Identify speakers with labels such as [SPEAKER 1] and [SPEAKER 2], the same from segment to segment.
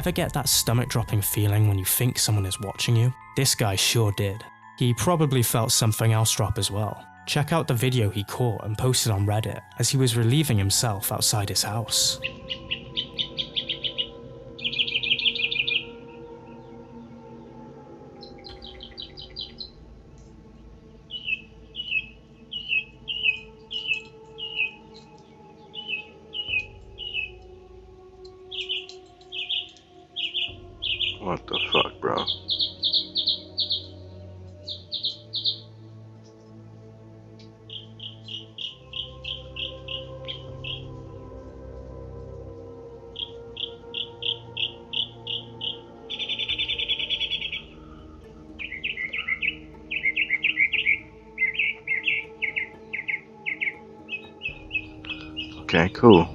[SPEAKER 1] Ever get that stomach-dropping feeling when you think someone is watching you? This guy sure did. He probably felt something else drop as well. Check out the video he caught and posted on Reddit as he was relieving himself outside his house.
[SPEAKER 2] What the fuck, bro? Okay, cool.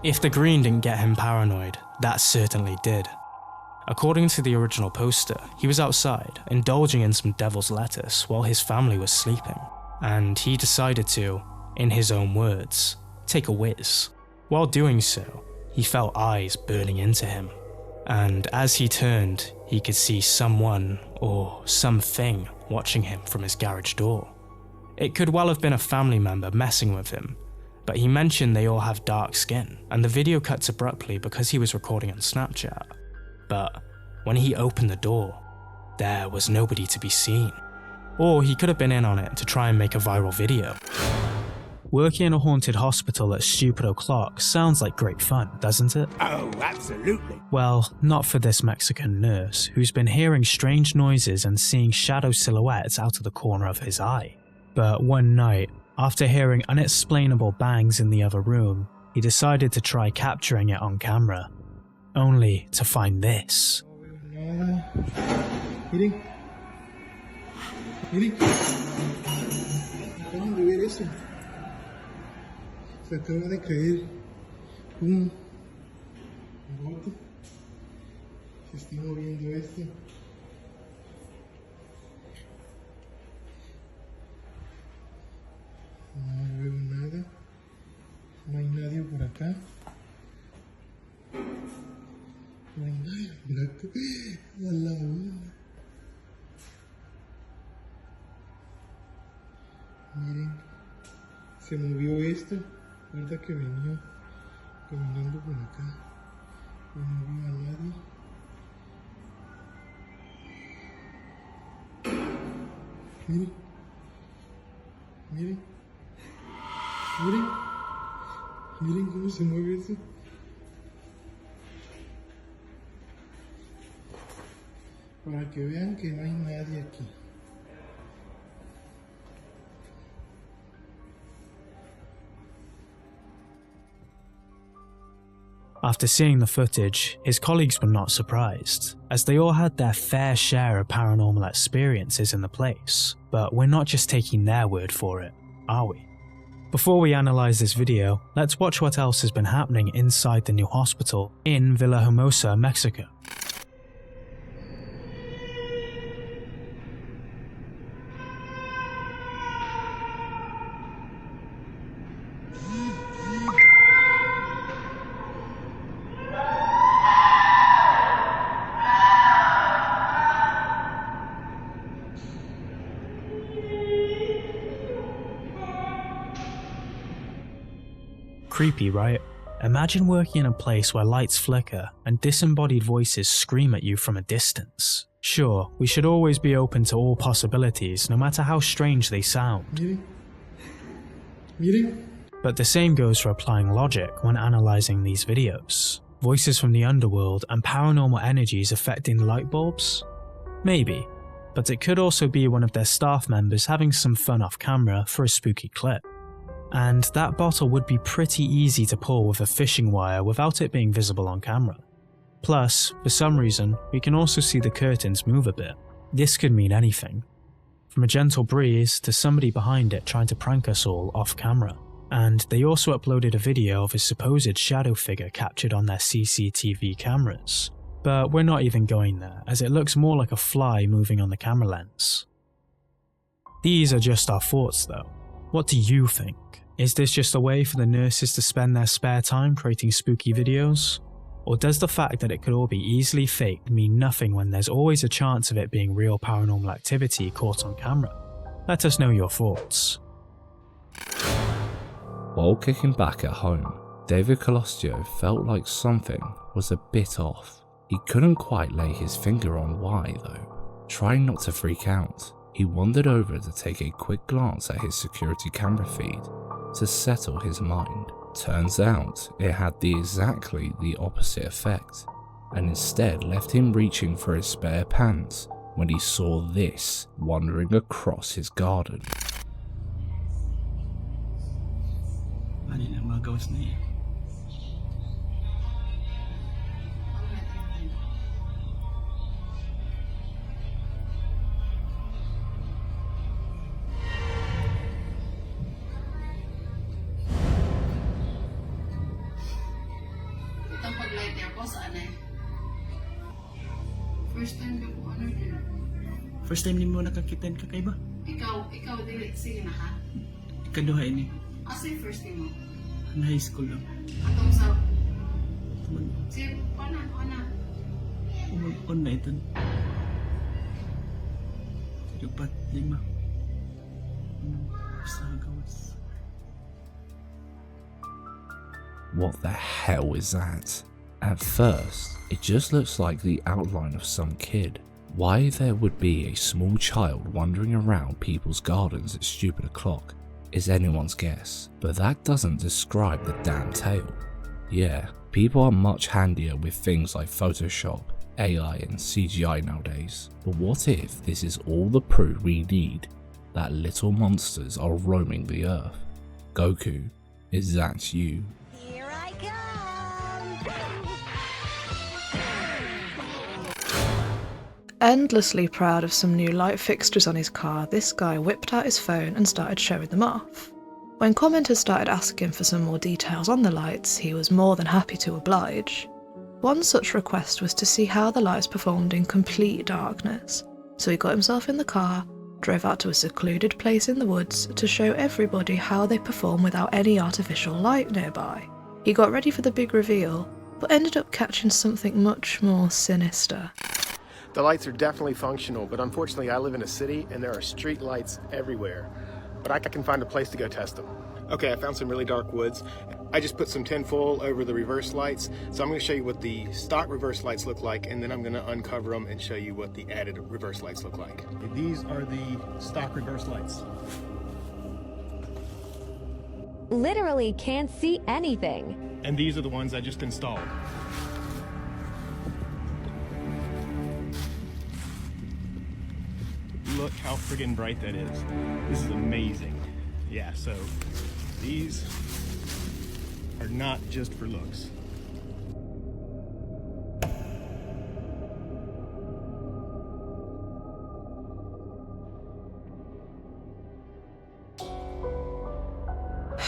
[SPEAKER 1] If the green didn't get him paranoid, that certainly did. According to the original poster, he was outside, indulging in some devil's lettuce while his family was sleeping, and he decided to, in his own words, take a whiz. While doing so, he felt eyes burning into him, and as he turned, he could see someone or something watching him from his garage door. It could well have been a family member messing with him, but he mentioned they all have dark skin, and the video cuts abruptly because he was recording on Snapchat. But when he opened the door, there was nobody to be seen. Or he could have been in on it to try and make a viral video. Working in a haunted hospital at stupid o'clock sounds like great fun, doesn't it?
[SPEAKER 3] Oh, absolutely.
[SPEAKER 1] Well, not for this Mexican nurse, who's been hearing strange noises and seeing shadow silhouettes out of the corner of his eye. But one night, after hearing unexplainable bangs in the other room, he decided to try capturing it on camera, only to find this.
[SPEAKER 4] Miren, miren, acaban de ver eso. Se acaba de caer un bote. Se está moviendo esto. No veo nada. No hay nadie por acá. No hay nadie por acá. A la una. Miren, se movió esto. Verdad que venía caminando por acá. Pero no veo a nadie. Miren. Miren. Miren. Miren cómo se mueve eso. Para que vean que no hay nadie aquí.
[SPEAKER 1] After seeing the footage, his colleagues were not surprised, as they all had their fair share of paranormal experiences in the place, but we're not just taking their word for it, are we? Before we analyse this video, let's watch what else has been happening inside the new hospital in Villahermosa, Mexico. Creepy, right? Imagine working in a place where lights flicker and disembodied voices scream at you from a distance. Sure, we should always be open to all possibilities, no matter how strange they sound.
[SPEAKER 4] Miren. Miren.
[SPEAKER 1] But the same goes for applying logic when analysing these videos. Voices from the underworld and paranormal energies affecting light bulbs? Maybe, but it could also be one of their staff members having some fun off camera for a spooky clip. And that bottle would be pretty easy to pull with a fishing wire without it being visible on camera. Plus, for some reason, we can also see the curtains move a bit. This could mean anything, from a gentle breeze to somebody behind it trying to prank us all off camera. And they also uploaded a video of a supposed shadow figure captured on their CCTV cameras. But we're not even going there, as it looks more like a fly moving on the camera lens. These are just our thoughts though. What do you think? Is this just a way for the nurses to spend their spare time creating spooky videos? Or does the fact that it could all be easily faked mean nothing when there's always a chance of it being real paranormal activity caught on camera? Let us know your thoughts.
[SPEAKER 3] While kicking back at home, David Colostio felt like something was a bit off. He couldn't quite lay his finger on why though. Trying not to freak out, he wandered over to take a quick glance at his security camera feed to settle his mind. Turns out it had exactly the opposite effect, and instead left him reaching for his spare pants when he saw this wandering across his garden.
[SPEAKER 5] First time nimo nakakitan ka kay ba?
[SPEAKER 6] Ikaw dili sige na ka.
[SPEAKER 5] Ikaduha ini.
[SPEAKER 6] Asa yung first time mo?
[SPEAKER 5] Ang high school lang.
[SPEAKER 6] Atong sa sige, pana.
[SPEAKER 5] On na ito. 4, 5. Sa gawas.
[SPEAKER 3] What the hell is that? At first, it just looks like the outline of some kid. Why there would be a small child wandering around people's gardens at stupid o'clock is anyone's guess, but that doesn't describe the damn tale. Yeah, people are much handier with things like Photoshop, AI and CGI nowadays, but what if this is all the proof we need that little monsters are roaming the earth? Goku, is that you?
[SPEAKER 7] Here I come!
[SPEAKER 8] Endlessly proud of some new light fixtures on his car, this guy whipped out his phone and started showing them off. When commenters started asking for some more details on the lights, he was more than happy to oblige. One such request was to see how the lights performed in complete darkness, so he got himself in the car, drove out to a secluded place in the woods to show everybody how they perform without any artificial light nearby. He got ready for the big reveal, but ended up catching something much more sinister.
[SPEAKER 9] The lights are definitely functional, but unfortunately I live in a city and there are street lights everywhere. But I can find a place to go test them. Okay, I found some really dark woods. I just put some tinfoil over the reverse lights, so I'm going to show you what the stock reverse lights look like, and then I'm going to uncover them and show you what the added reverse lights look like. These are the stock reverse lights.
[SPEAKER 7] Literally can't see anything.
[SPEAKER 9] And these are the ones I just installed. Look how friggin' bright that is. This is amazing. Yeah, so these are not just for looks.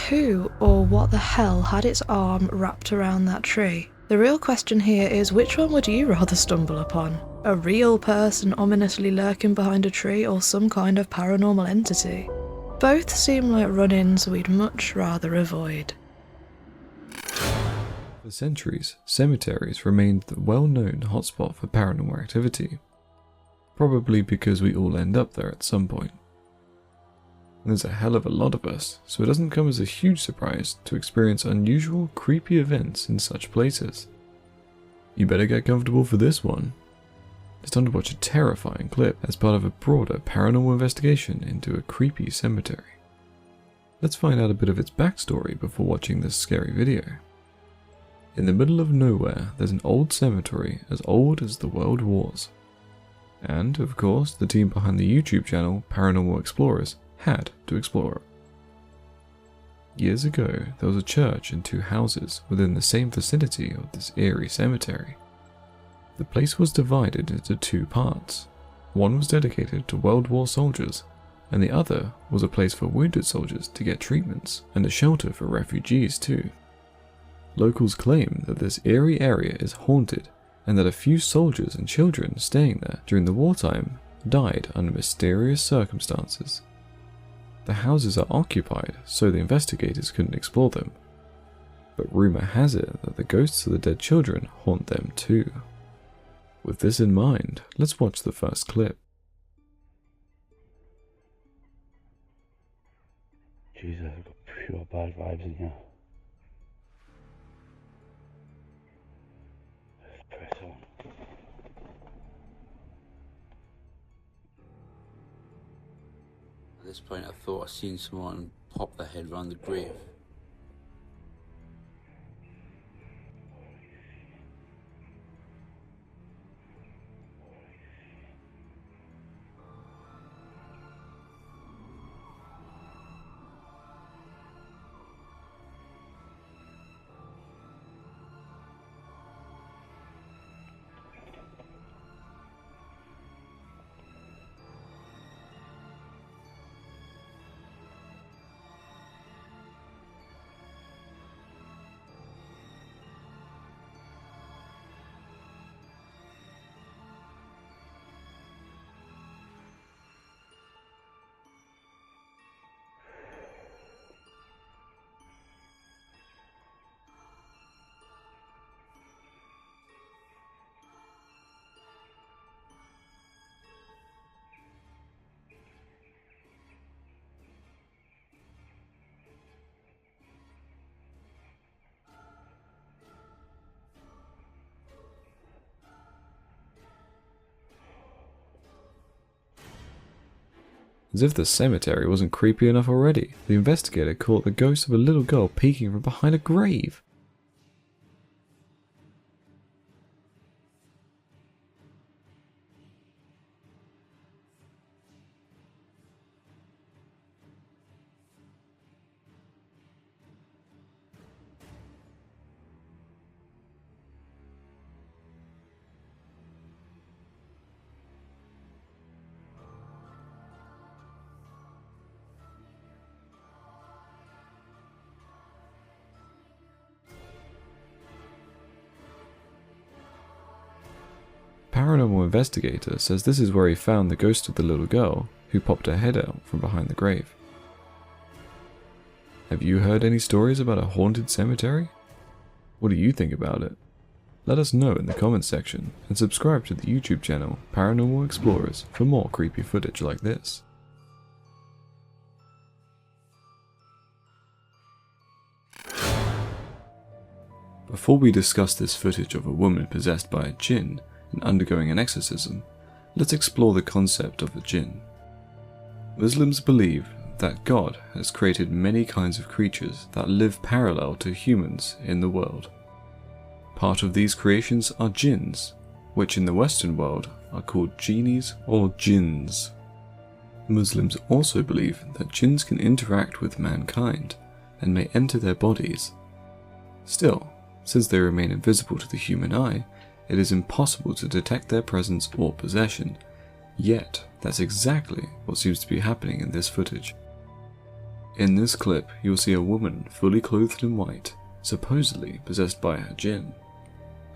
[SPEAKER 8] Who or what the hell had its arm wrapped around that tree? The real question here is, which one would you rather stumble upon? A real person ominously lurking behind a tree, or some kind of paranormal entity? Both seem like run-ins we'd much rather avoid.
[SPEAKER 10] For centuries, cemeteries remained the well-known hotspot for paranormal activity. Probably because we all end up there at some point. There's a hell of a lot of us, so it doesn't come as a huge surprise to experience unusual, creepy events in such places. You better get comfortable for this one. It's time to watch a terrifying clip as part of a broader paranormal investigation into a creepy cemetery. Let's find out a bit of its backstory before watching this scary video. In the middle of nowhere, there's an old cemetery as old as the world wars. And, of course, the team behind the YouTube channel Paranormal Explorers had to explore it. Years ago, there was a church and 2 houses within the same vicinity of this eerie cemetery. The place was divided into 2 parts. One was dedicated to World War soldiers, and the other was a place for wounded soldiers to get treatments, and a shelter for refugees too. Locals claim that this eerie area is haunted and that a few soldiers and children staying there during the wartime died under mysterious circumstances. The houses are occupied, so the investigators couldn't explore them. But rumor has it that the ghosts of the dead children haunt them too. With this in mind, let's watch the first clip.
[SPEAKER 11] Jesus, I've got pure bad vibes in here. Let's press on. At this point I thought I seen someone pop their head around the grave.
[SPEAKER 10] As if the cemetery wasn't creepy enough already, the investigator caught the ghost of a little girl peeking from behind a grave. Paranormal investigator says this is where he found the ghost of the little girl who popped her head out from behind the grave. Have you heard any stories about a haunted cemetery? What do you think about it? Let us know in the comments section and subscribe to the YouTube channel Paranormal Explorers for more creepy footage like this. Before we discuss this footage of a woman possessed by a jinn and undergoing an exorcism, let's explore the concept of a jinn. Muslims believe that God has created many kinds of creatures that live parallel to humans in the world. Part of these creations are jinns, which in the Western world are called genies or jinns. Muslims also believe that jinns can interact with mankind and may enter their bodies. Still, since they remain invisible to the human eye, it is impossible to detect their presence or possession, yet that's exactly what seems to be happening in this footage. In this clip, you'll see a woman fully clothed in white, supposedly possessed by her jinn.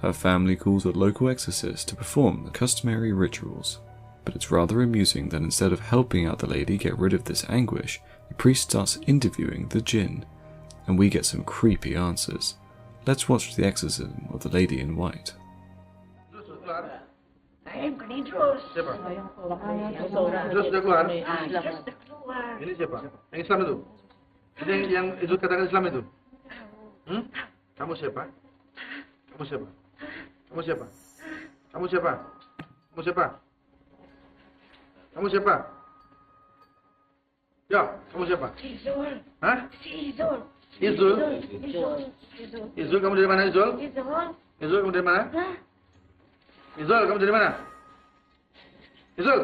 [SPEAKER 10] Her family calls a local exorcist to perform the customary rituals, but it's rather amusing that instead of helping out the lady get rid of this anguish, the priest starts interviewing the jinn, and we get some creepy answers. Let's watch the exorcism of the lady in white.
[SPEAKER 12] Terus dia keluar. Ini siapa? Yang Islam itu? Ini yang itu katakan Islam itu? Kamu siapa? Kamu siapa? Kamu siapa? Kamu siapa? Kamu siapa? Kamu siapa? Ya, kamu siapa? Izul. Hah? Izul. Izul. Izul, kamu dari mana Izul? Izul, kamu dari mana? Izul, kamu dari mana? Izul,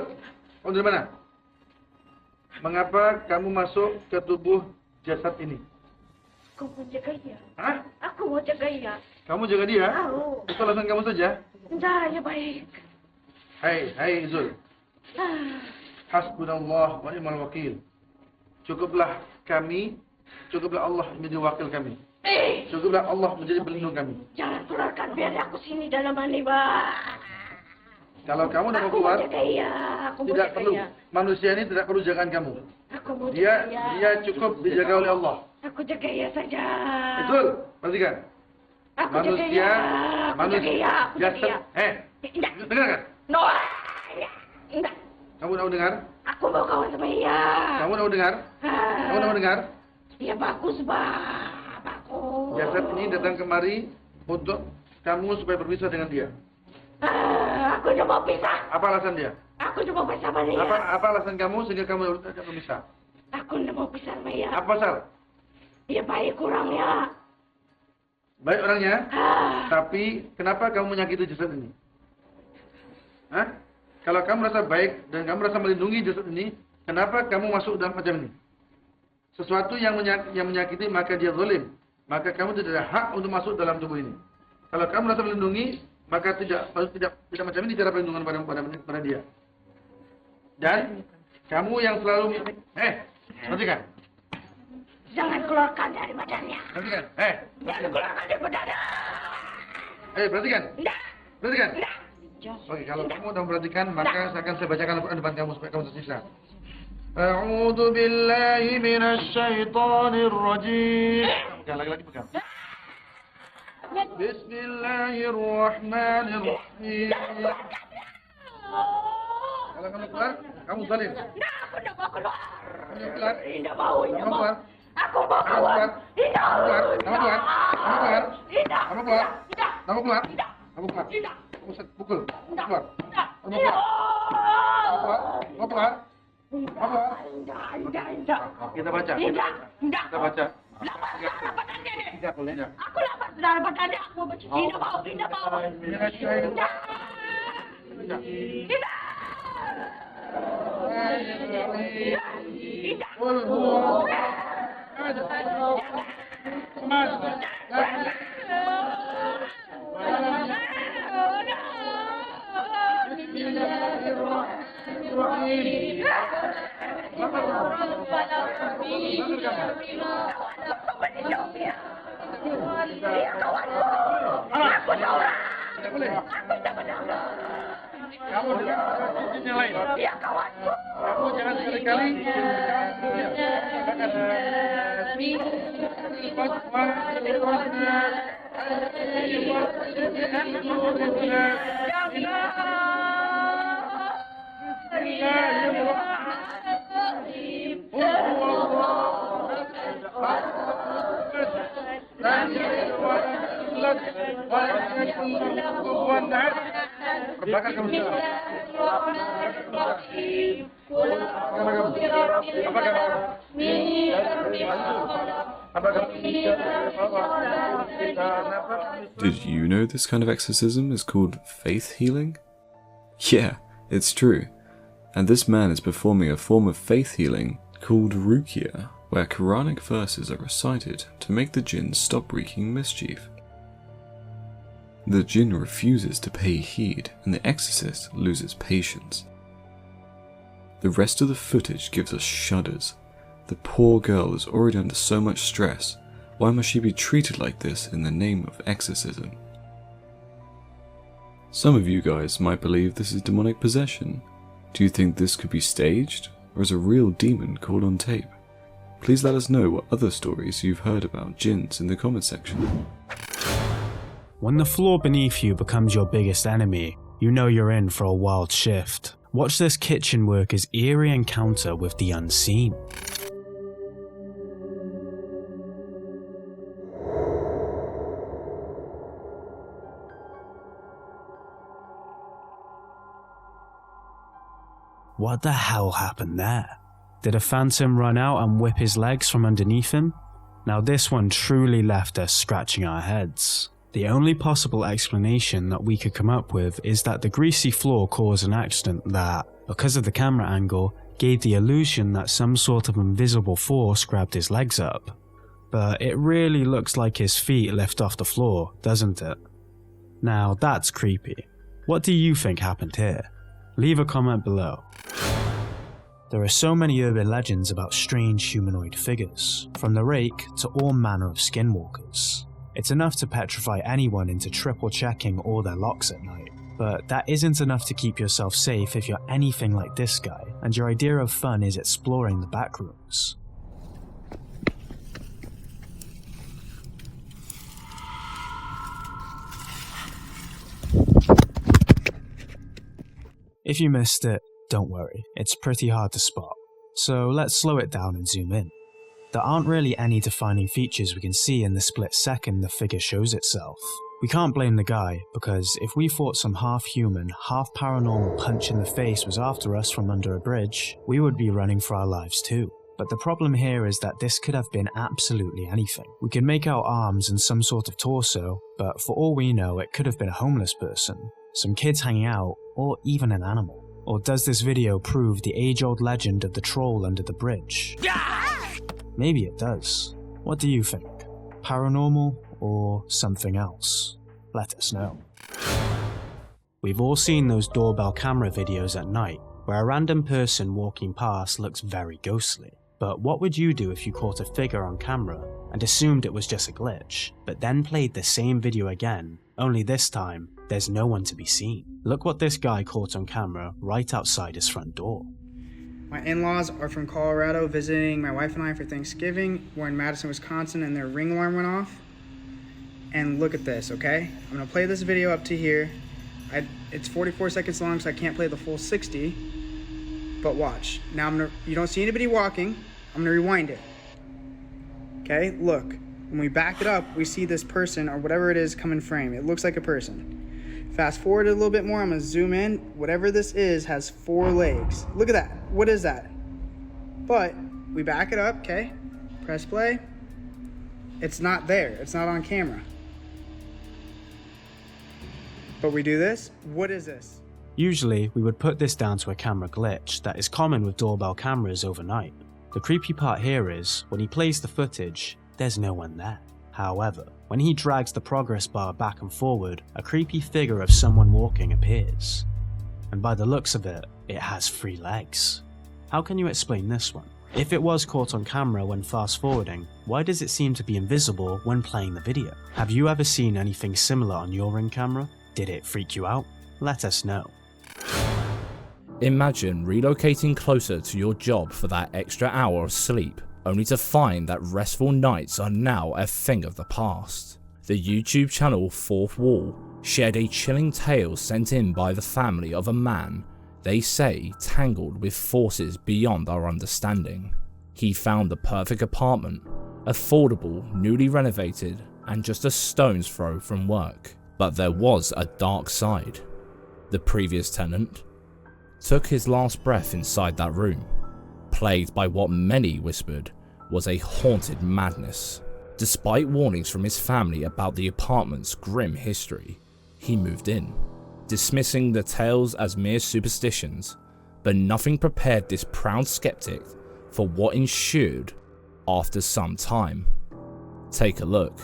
[SPEAKER 12] kamu dari mana? Mengapa kamu masuk ke tubuh jasad ini?
[SPEAKER 13] Aku mau jaga dia.
[SPEAKER 12] Hah?
[SPEAKER 13] Aku mau jaga dia.
[SPEAKER 12] Kamu jaga dia?
[SPEAKER 13] Tahu.
[SPEAKER 12] Itu alasan kamu saja?
[SPEAKER 13] Enggak, ya baik.
[SPEAKER 12] Hai Izul. Hasbunallah wa ni'mal wakil. Cukuplah Allah menjadi wakil kami. Cukuplah Allah menjadi pelindung kami.
[SPEAKER 13] Jangan keluarkan biar aku sini dalam ini, Pak.
[SPEAKER 12] Kalau kamu tidak mau keluar, tidak perlu.
[SPEAKER 13] Iya.
[SPEAKER 12] Manusia ini tidak perlu jagaan kamu.
[SPEAKER 13] Aku mau
[SPEAKER 12] Dia
[SPEAKER 13] jaga
[SPEAKER 12] dia cukup dijaga oleh Allah.
[SPEAKER 13] Aku jaga ya saja.
[SPEAKER 12] Betul, perhatikan.
[SPEAKER 13] Aku jaga ya. Aku jaga ya.
[SPEAKER 12] Dengar kan?
[SPEAKER 13] No. Enggak.
[SPEAKER 12] Kamu mau dengar?
[SPEAKER 13] Aku mau kawan sama Iya.
[SPEAKER 12] Kamu mau dengar? Kamu mau dengar?
[SPEAKER 13] Ya bagus, Pak. Bagus.
[SPEAKER 12] Jasad ini datang kemari untuk kamu supaya berpisah dengan dia.
[SPEAKER 13] Aku udah mau pisah.
[SPEAKER 12] Apa alasan dia?
[SPEAKER 13] Aku udah mau pisah sama dia.
[SPEAKER 12] Apa alasan kamu sehingga kamu tidak berpisah?
[SPEAKER 13] Aku udah mau pisah sama dia.
[SPEAKER 12] Apa pasal?
[SPEAKER 13] Dia baik kurangnya.
[SPEAKER 12] Baik orangnya, tapi kenapa kamu menyakiti jasad ini? Hah? Kalau kamu merasa baik dan kamu merasa melindungi jasad ini, kenapa kamu masuk dalam macam ini? Sesuatu yang menyakiti maka dia zalim. Maka kamu tidak ada hak untuk masuk dalam tubuh ini. Kalau kamu merasa melindungi, maka tidak macam ini cara perlindungan pada dia. Dan kamu yang selalu perhatikan.
[SPEAKER 13] Jangan keluarkan dari badannya.
[SPEAKER 12] Perhatikan.
[SPEAKER 13] Jangan keluarkan dari badannya.
[SPEAKER 12] Perhatikan.
[SPEAKER 13] Enggak.
[SPEAKER 12] Perhatikan.
[SPEAKER 13] Enggak.
[SPEAKER 12] Oke, kalau kamu sudah perhatikan, maka akan saya bacakan Al-Quran depan kamu supaya kamu tersisa. A'udzu billahi minasy syaithanir rajim. Lagi pegang. Bismillahirrahmanirrahim. Kalau kamu keluar, kamu zalim.
[SPEAKER 13] Nah, aku tidak mau keluar.
[SPEAKER 12] Kamu keluar.
[SPEAKER 13] Tidak mau. Aku mau
[SPEAKER 12] Kamu
[SPEAKER 13] keluar. Tidak.
[SPEAKER 12] Kamu keluar. Kamu keluar. Kamu keluar.
[SPEAKER 13] Tidak.
[SPEAKER 12] Kamu keluar.
[SPEAKER 13] Tidak.
[SPEAKER 12] Kamu keluar.
[SPEAKER 13] Tidak.
[SPEAKER 12] Kamu keluar.
[SPEAKER 13] Tidak.
[SPEAKER 12] Kamu pukul.
[SPEAKER 13] Tidak.
[SPEAKER 12] Keluar.
[SPEAKER 13] Tidak.
[SPEAKER 12] Kamu keluar. Kamu keluar. Kamu keluar.
[SPEAKER 13] Tidak.
[SPEAKER 12] Kita baca.
[SPEAKER 13] Tidak.
[SPEAKER 12] Kita baca.
[SPEAKER 13] Lapar darah badannya nih.
[SPEAKER 12] Tidak boleh.
[SPEAKER 13] Aku lapar darah badannya. Aku mau bercuci. Tidak mau. Tidak mau. Tidak. Tidak.
[SPEAKER 12] Kamu yang lain.
[SPEAKER 13] Dia kawanku.
[SPEAKER 12] Kamu jangan sekali-kali Berbakar kamu
[SPEAKER 10] Did you know this kind of exorcism is called faith healing? Yeah, it's true. And this man is performing a form of faith healing called Ruqya, where Quranic verses are recited to make the jinn stop wreaking mischief. The jinn refuses to pay heed and the exorcist loses patience. The rest of the footage gives us shudders. The poor girl is already under so much stress. Why must she be treated like this in the name of exorcism? Some of you guys might believe this is demonic possession. Do you think this could be staged, or is a real demon caught on tape? Please let us know what other stories you've heard about jinns in the comment section.
[SPEAKER 1] When the floor beneath you becomes your biggest enemy, you know you're in for a wild shift. Watch this kitchen worker's eerie encounter with the unseen. What the hell happened there? Did a phantom run out and whip his legs from underneath him? Now this one truly left us scratching our heads. The only possible explanation that we could come up with is that the greasy floor caused an accident that, because of the camera angle, gave the illusion that some sort of invisible force grabbed his legs up. But it really looks like his feet lift off the floor, doesn't it? Now that's creepy. What do you think happened here? Leave a comment below. There are so many urban legends about strange humanoid figures, from the rake to all manner of skinwalkers. It's enough to petrify anyone into triple checking all their locks at night. But that isn't enough to keep yourself safe if you're anything like this guy, and your idea of fun is exploring the back rooms. If you missed it, don't worry, it's pretty hard to spot. So let's slow it down and zoom in. There aren't really any defining features we can see in the split second the figure shows itself. We can't blame the guy, because if we thought some half-human, half-paranormal punch in the face was after us from under a bridge, we would be running for our lives too. But the problem here is that this could have been absolutely anything. We can make out arms and some sort of torso, but for all we know it could have been a homeless person, some kids hanging out, or even an animal. Or does this video prove the age-old legend of the troll under the bridge? Maybe it does. What do you think? Paranormal or something else? Let us know. We've all seen those doorbell camera videos at night, where a random person walking past looks very ghostly. But what would you do if you caught a figure on camera and assumed it was just a glitch, but then played the same video again, only this time there's no one to be seen? Look what this guy caught on camera right outside his front door.
[SPEAKER 14] My in-laws are from Colorado visiting my wife and I for Thanksgiving. We're in Madison, Wisconsin, and their ring alarm went off. And look at this, okay? I'm gonna play this video up to here. It's 44 seconds long, so I can't play the full 60. But watch. Now you don't see anybody walking. I'm gonna rewind it. Okay, look. When we back it up, we see this person, or whatever it is, come in frame. It looks like a person. Fast forward a little bit more, I'm gonna zoom in. Whatever this is has 4 legs. Look at that. What is that? But we back it up, okay? Press play. It's not there. It's not on camera. But we do this. What is this?
[SPEAKER 1] Usually, we would put this down to a camera glitch that is common with doorbell cameras overnight. The creepy part here is, when he plays the footage, there's no one there. However, when he drags the progress bar back and forward, a creepy figure of someone walking appears. And by the looks of it, it has 3 legs. How can you explain this one? If it was caught on camera when fast forwarding, why does it seem to be invisible when playing the video? Have you ever seen anything similar on your Ring camera? Did it freak you out? Let us know.
[SPEAKER 3] Imagine relocating closer to your job for that extra hour of sleep, only to find that restful nights are now a thing of the past. The YouTube channel Fourth Wall shared a chilling tale sent in by the family of a man they say tangled with forces beyond our understanding. He found the perfect apartment, affordable, newly renovated, and just a stone's throw from work. But there was a dark side. The previous tenant took his last breath inside that room, plagued by what many whispered was a haunted madness. Despite warnings from his family about the apartment's grim history, he moved in, dismissing the tales as mere superstitions, but nothing prepared this proud skeptic for what ensued after some time. Take a look.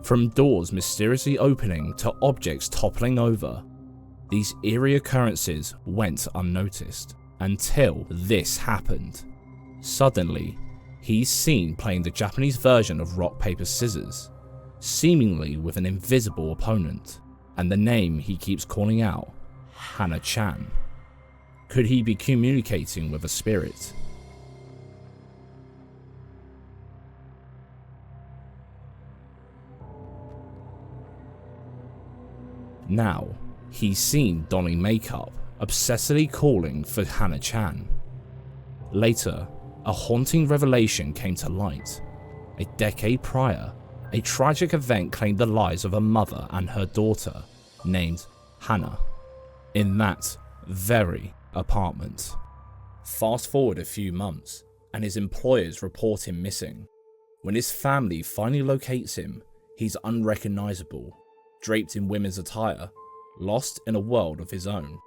[SPEAKER 3] From doors mysteriously opening to objects toppling over, these eerie occurrences went unnoticed until this happened. Suddenly, he's seen playing the Japanese version of rock, paper, scissors, seemingly with an invisible opponent, and the name he keeps calling out, Hana-chan. Could he be communicating with a spirit? Now, he's seen donning makeup, obsessively calling for Hana-chan. Later, a haunting revelation came to light. A decade prior, a tragic event claimed the lives of a mother and her daughter, named Hana, in that very apartment. Fast forward a few months, and his employers report him missing. When his family finally locates him, he's unrecognizable, draped in women's attire, lost in a world of his own.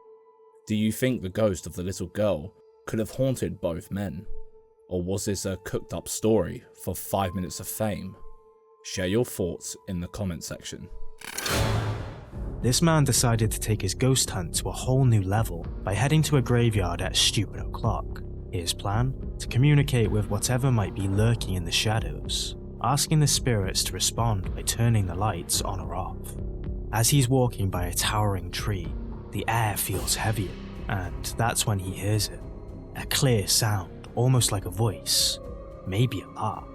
[SPEAKER 3] Do you think the ghost of the little girl could have haunted both men? Or was this a cooked up story for 5 minutes of fame? Share your thoughts in the comment section.
[SPEAKER 1] This man decided to take his ghost hunt to a whole new level by heading to a graveyard at a stupid o'clock. His plan? To communicate with whatever might be lurking in the shadows, asking the spirits to respond by turning the lights on or off. As he's walking by a towering tree, the air feels heavier, and that's when he hears it. A clear sound, almost like a voice, maybe a laugh,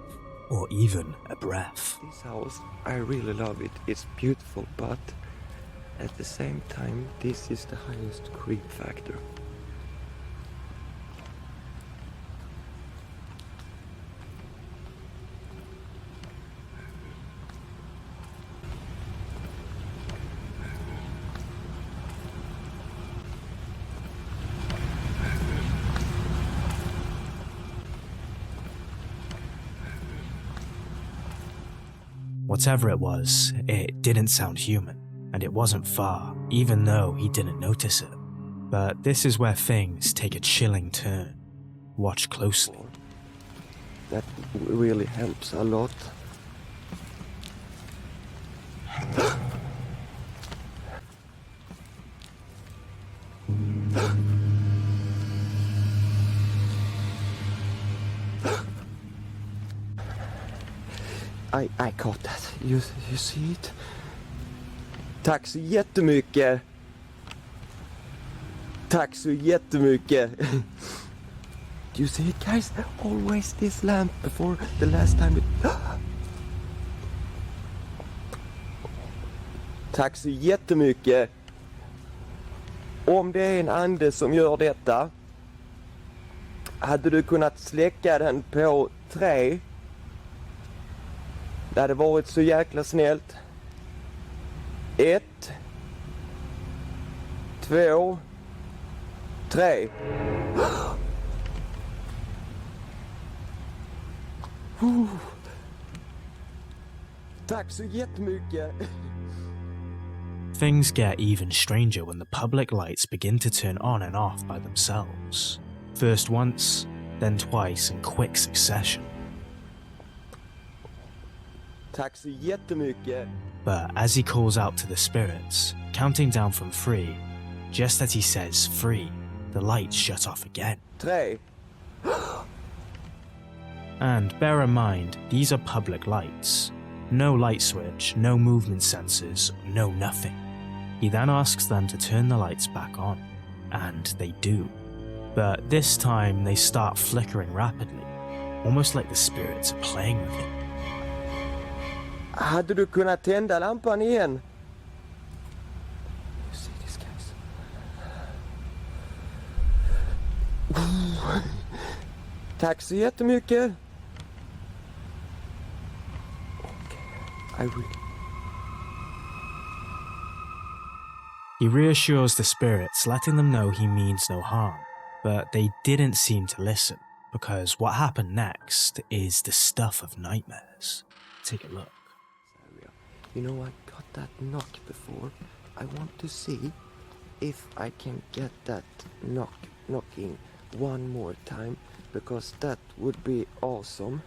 [SPEAKER 1] or even a breath.
[SPEAKER 15] This house, I really love it. It's beautiful, but at the same time, this is the highest creep factor.
[SPEAKER 1] Whatever it was, it didn't sound human, and it wasn't far, even though he didn't notice it. But this is where things take a chilling turn. Watch closely.
[SPEAKER 15] That really helps a lot. I caught that. You see it? Tack så jättemycket. Tack så jättemycket. You see it, guys? Always this lamp before the last time it... Tack så jättemycket. Om det är en ande som gör detta, hade du kunnat släcka den på 3? Det hade varit så jäkla snällt. 1, 2, 3. Tack så jättemycket.
[SPEAKER 1] Things get even stranger when the public lights begin to turn on and off by themselves. First once, then twice in quick succession.
[SPEAKER 15] Tack så jättemycket.
[SPEAKER 1] But as he calls out to the spirits, counting down from 3, just as he says 3, the lights shut off again.
[SPEAKER 15] 3.
[SPEAKER 1] And bear in mind, these are public lights. No light switch, no movement sensors, no nothing. He then asks them to turn the lights back on, and they do. But this time they start flickering rapidly, almost like the spirits are playing with him.
[SPEAKER 15] Hade du kunnat tända lampan igen? You see this, guys? Tack så jättemycket. I will.
[SPEAKER 1] He reassures the spirits, letting them know he means no harm, but they didn't seem to listen, because what happened next is the stuff of nightmares. Take a look.
[SPEAKER 15] You know, I got that knock before. I want to see if I can get that knocking one more time, because that would be awesome.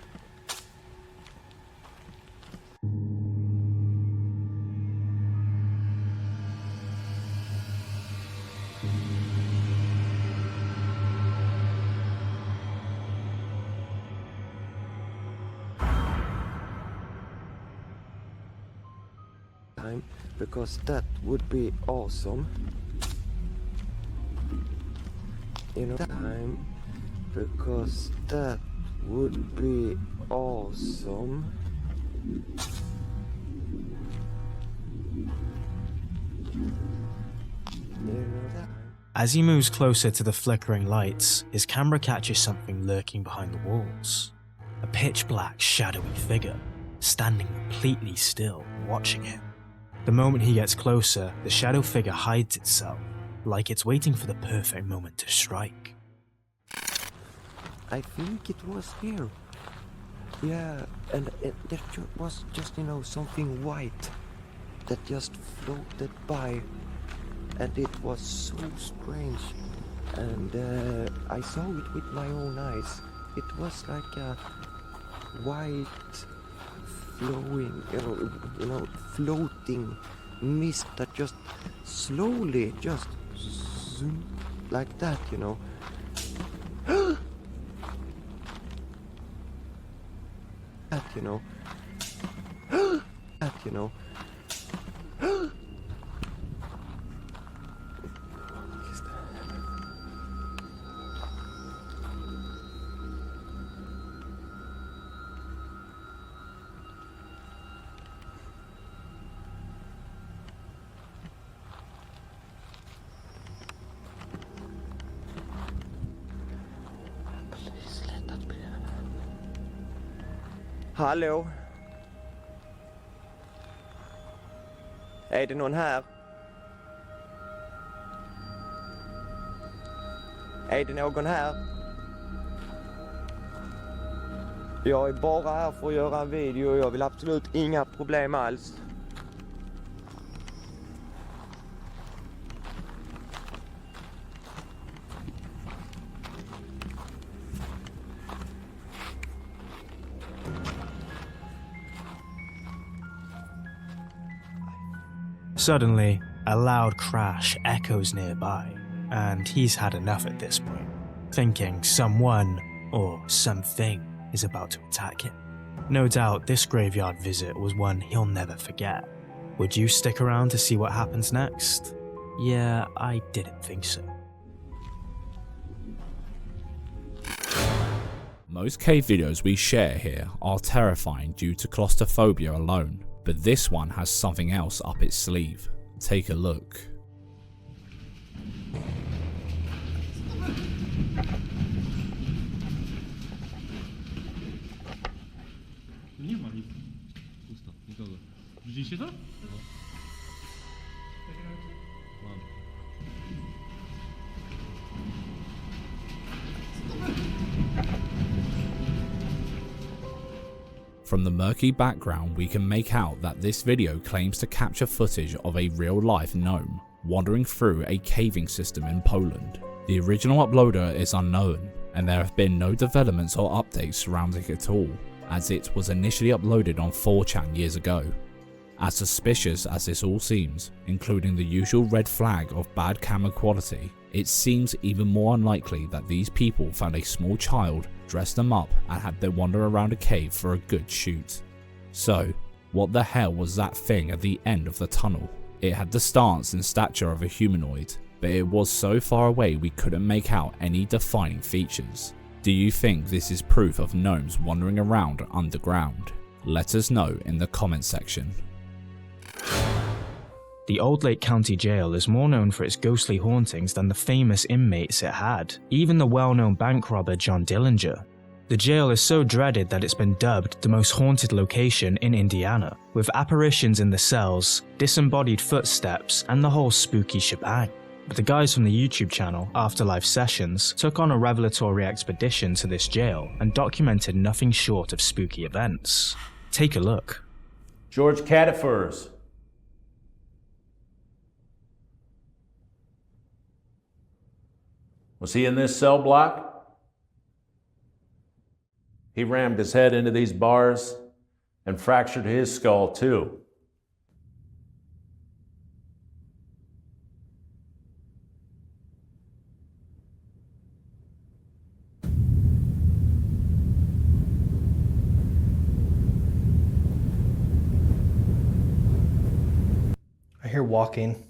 [SPEAKER 15] Because that would be awesome. You know, time, because that would be awesome.
[SPEAKER 1] As he moves closer to the flickering lights, his camera catches something lurking behind the walls. A pitch black, shadowy figure, standing completely still, watching him. The moment he gets closer, the shadow figure hides itself, like it's waiting for the perfect moment to strike.
[SPEAKER 15] I think it was here. Yeah, and there was just, you know, something white that just floated by, and it was so strange. And I saw it with my own eyes. It was like a white, flowing, you know, floating mist that just slowly, just zoom, like that, you know. That, you know. That, you know. Hallå? Är det någon här? Är det någon här? Jag är bara här för att göra en video och jag vill absolut inga problem alls.
[SPEAKER 1] Suddenly, a loud crash echoes nearby, and he's had enough at this point, thinking someone or something is about to attack him. No doubt this graveyard visit was one he'll never forget. Would you stick around to see what happens next? Yeah, I didn't think so.
[SPEAKER 3] Most cave videos we share here are terrifying due to claustrophobia alone, but this one has something else up its sleeve. Take a look.
[SPEAKER 16] Nie ma nic. Pusto, nikogo. Widzieliście to? Mam.
[SPEAKER 3] From the murky background, we can make out that this video claims to capture footage of a real-life gnome wandering through a caving system in Poland. The original uploader is unknown, and there have been no developments or updates surrounding it at all, as it was initially uploaded on 4chan years ago. As suspicious as this all seems, including the usual red flag of bad camera quality, it seems even more unlikely that these people found a small child, dressed them up, and had them wander around a cave for a good shoot. So, what the hell was that thing at the end of the tunnel? It had the stance and stature of a humanoid, but it was so far away we couldn't make out any defining features. Do you think this is proof of gnomes wandering around underground? Let us know in the comment section.
[SPEAKER 1] The Old Lake County Jail is more known for its ghostly hauntings than the famous inmates it had, even the well-known bank robber John Dillinger. The jail is so dreaded that it's been dubbed the most haunted location in Indiana, with apparitions in the cells, disembodied footsteps, and the whole spooky shebang. But the guys from the YouTube channel, Afterlife Sessions, took on a revelatory expedition to this jail and documented nothing short of spooky events. Take a look.
[SPEAKER 17] George Catafurs. Was he in this cell block? He rammed his head into these bars and fractured his skull too.
[SPEAKER 18] I hear walking.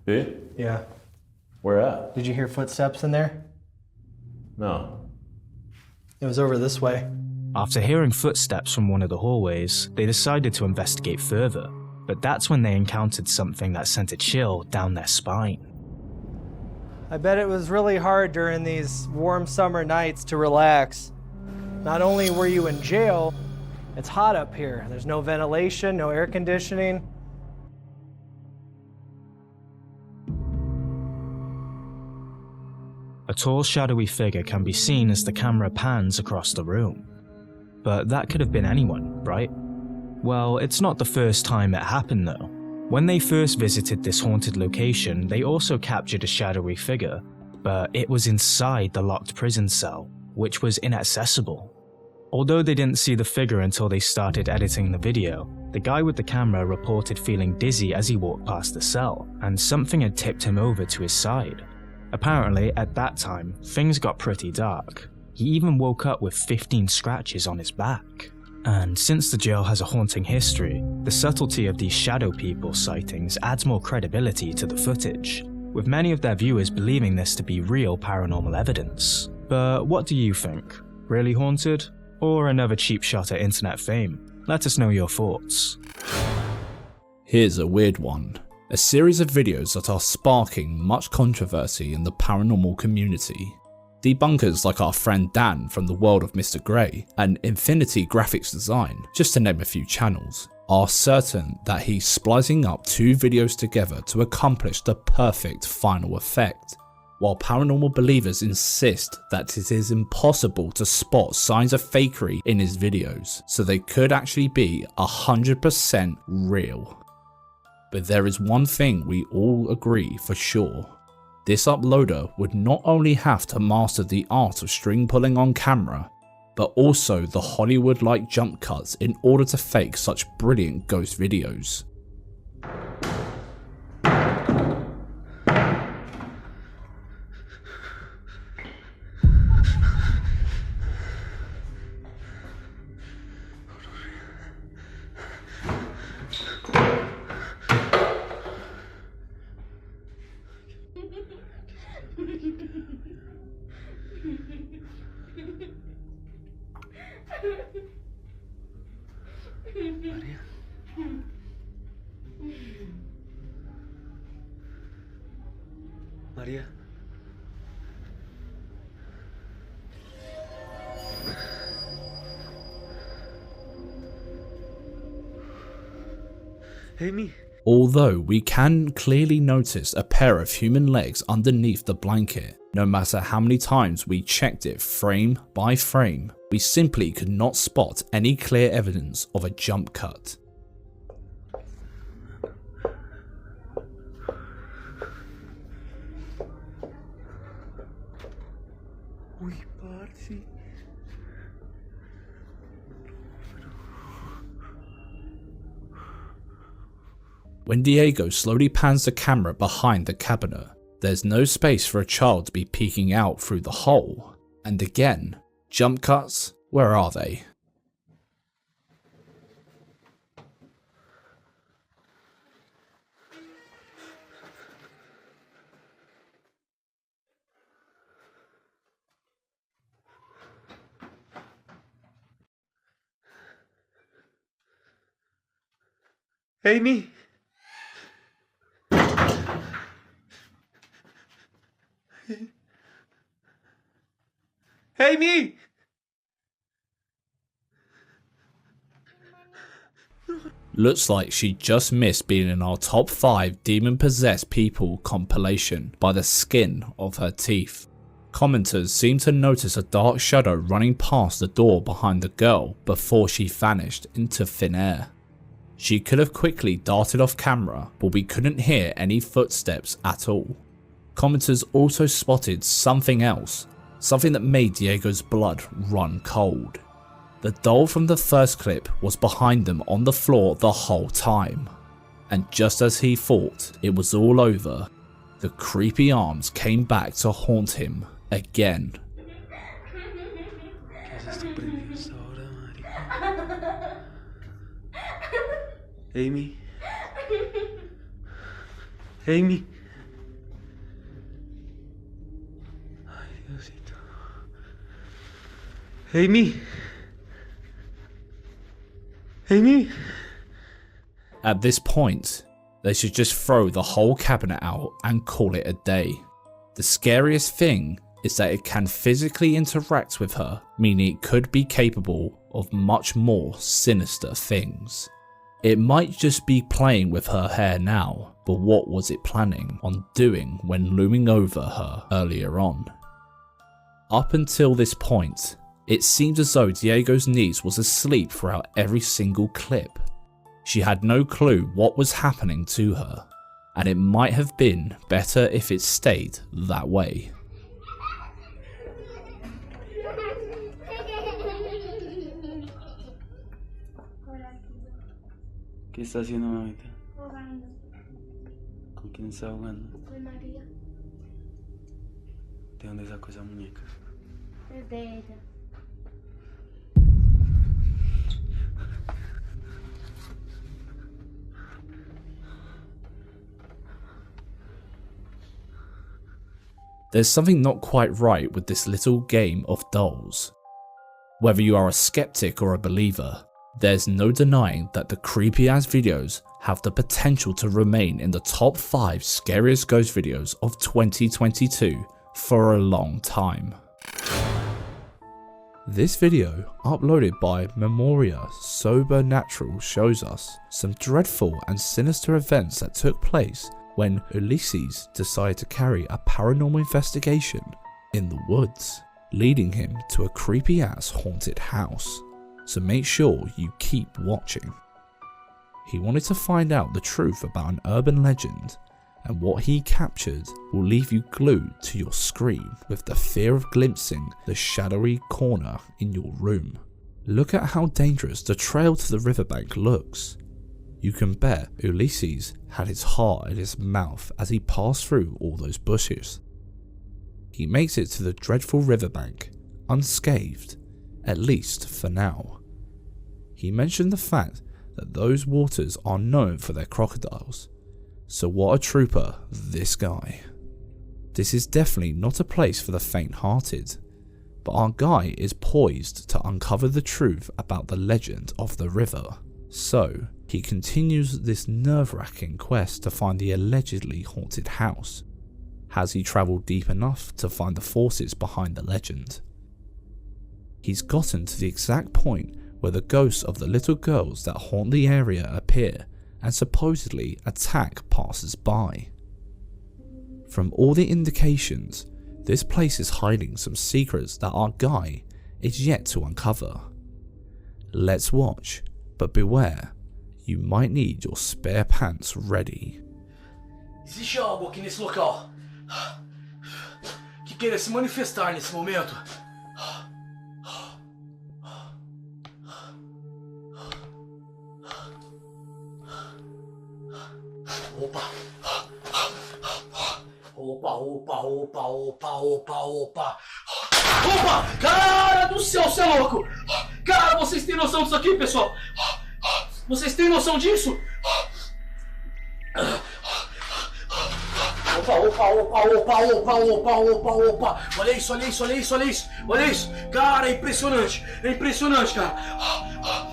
[SPEAKER 17] Eh?
[SPEAKER 18] Yeah.
[SPEAKER 17] Where at?
[SPEAKER 18] Did you hear footsteps in there?
[SPEAKER 17] No.
[SPEAKER 18] It was over this way.
[SPEAKER 1] After hearing footsteps from one of the hallways, they decided to investigate further, but that's when they encountered something that sent a chill down their spine.
[SPEAKER 18] I bet it was really hard during these warm summer nights to relax. Not only were you in jail, it's hot up here. There's no ventilation, no air conditioning.
[SPEAKER 1] A a tall shadowy figure can be seen as the camera pans across the room. But that could have been anyone, right? Well, it's not the first time it happened though. When they first visited this haunted location, they also captured a shadowy figure, but it was inside the locked prison cell, which was inaccessible. Although they didn't see the figure until they started editing the video, the guy with the camera reported feeling dizzy as he walked past the cell, and something had tipped him over to his side. Apparently, at that time, things got pretty dark. He even woke up with 15 scratches on his back. And since the jail has a haunting history, the subtlety of these shadow people sightings adds more credibility to the footage, with many of their viewers believing this to be real paranormal evidence. But what do you think? Really haunted? Or another cheap shot at internet fame? Let us know your thoughts.
[SPEAKER 3] Here's a weird one. A series of videos that are sparking much controversy in the paranormal community. Debunkers like our friend Dan from the world of Mr. Grey and Infinity Graphics Design, just to name a few channels, are certain that he's splicing up two videos together to accomplish the perfect final effect, while paranormal believers insist that it is impossible to spot signs of fakery in his videos, so they could actually be 100% real. But there is one thing we all agree for sure. This uploader would not only have to master the art of string pulling on camera, but also the Hollywood-like jump cuts in order to fake such brilliant ghost videos.
[SPEAKER 15] Maria. Amy.
[SPEAKER 3] Although we can clearly notice a pair of human legs underneath the blanket, no matter how many times we checked it frame by frame, we simply could not spot any clear evidence of a jump cut.
[SPEAKER 15] Uy, parce.
[SPEAKER 3] When Diego slowly pans the camera behind the cabinet, there's no space for a child to be peeking out through the hole. And again, jump cuts, where are they?
[SPEAKER 15] Amy. Amy!
[SPEAKER 3] Looks like she just missed being in our top 5 demon-possessed people compilation by the skin of her teeth. Commenters seem to notice a dark shadow running past the door behind the girl before she vanished into thin air. She could have quickly darted off camera, but we couldn't hear any footsteps at all. Commenters also spotted something else, something that made Diego's blood run cold. The doll from the first clip was behind them on the floor the whole time. And just as he thought it was all over, the creepy arms came back to haunt him again.
[SPEAKER 15] Amy. Amy. Ay, Diosito. Amy. Amy.
[SPEAKER 3] At this point, they should just throw the whole cabinet out and call it a day. The scariest thing is that it can physically interact with her, meaning it could be capable of much more sinister things. It might just be playing with her hair now, but what was it planning on doing when looming over her earlier on? Up until this point, it seemed as though Diego's niece was asleep throughout every single clip. She had no clue what was happening to her, and it might have been better if it stayed that way.
[SPEAKER 5] ¿Qué está haciendo, mamita? Jugando. ¿Con quién está jugando?
[SPEAKER 19] Con María.
[SPEAKER 5] ¿De dónde sacó esa muñeca?
[SPEAKER 19] Es de ella.
[SPEAKER 3] There's something not quite right with this little game of dolls. Whether you are a skeptic or a believer, there's no denying that the creepy ass videos have the potential to remain in the top 5 scariest ghost videos of 2022 for a long time. This video, uploaded by Memoria Sobernatural, shows us some dreadful and sinister events that took place when Ulysses decided to carry a paranormal investigation in the woods, leading him to a creepy ass haunted house. So make sure you keep watching. He wanted to find out the truth about an urban legend, and what he captured will leave you glued to your screen with the fear of glimpsing the shadowy corner in your room. Look at how dangerous the trail to the riverbank looks. You can bet Ulysses had his heart in his mouth as he passed through all those bushes. He makes it to the dreadful riverbank, unscathed, at least for now. He mentioned the fact that those waters are known for their crocodiles, so what a trooper, this guy. This is definitely not a place for the faint-hearted, but our guy is poised to uncover the truth about the legend of the river. So, he continues this nerve-wracking quest to find the allegedly haunted house. Has he travelled deep enough to find the forces behind the legend? He's gotten to the exact point where the ghosts of the little girls that haunt the area appear and supposedly attack passers-by. From all the indications, this place is hiding some secrets that our guy is yet to uncover. Let's watch, but beware, you might need your spare pants ready.
[SPEAKER 20] Existe algo aqui nesse local que queira se manifestar nesse momento. Opa! Opa, opa, opa, opa, opa, opa! Opa! Cara do céu, você é louco! Cara, vocês têm noção disso aqui, pessoal? Vocês têm noção disso? Opa, opa, opa, opa, opa, opa, opa, opa! Olha isso, olha isso, olha isso, olha isso! Olha isso! Cara, é impressionante, cara!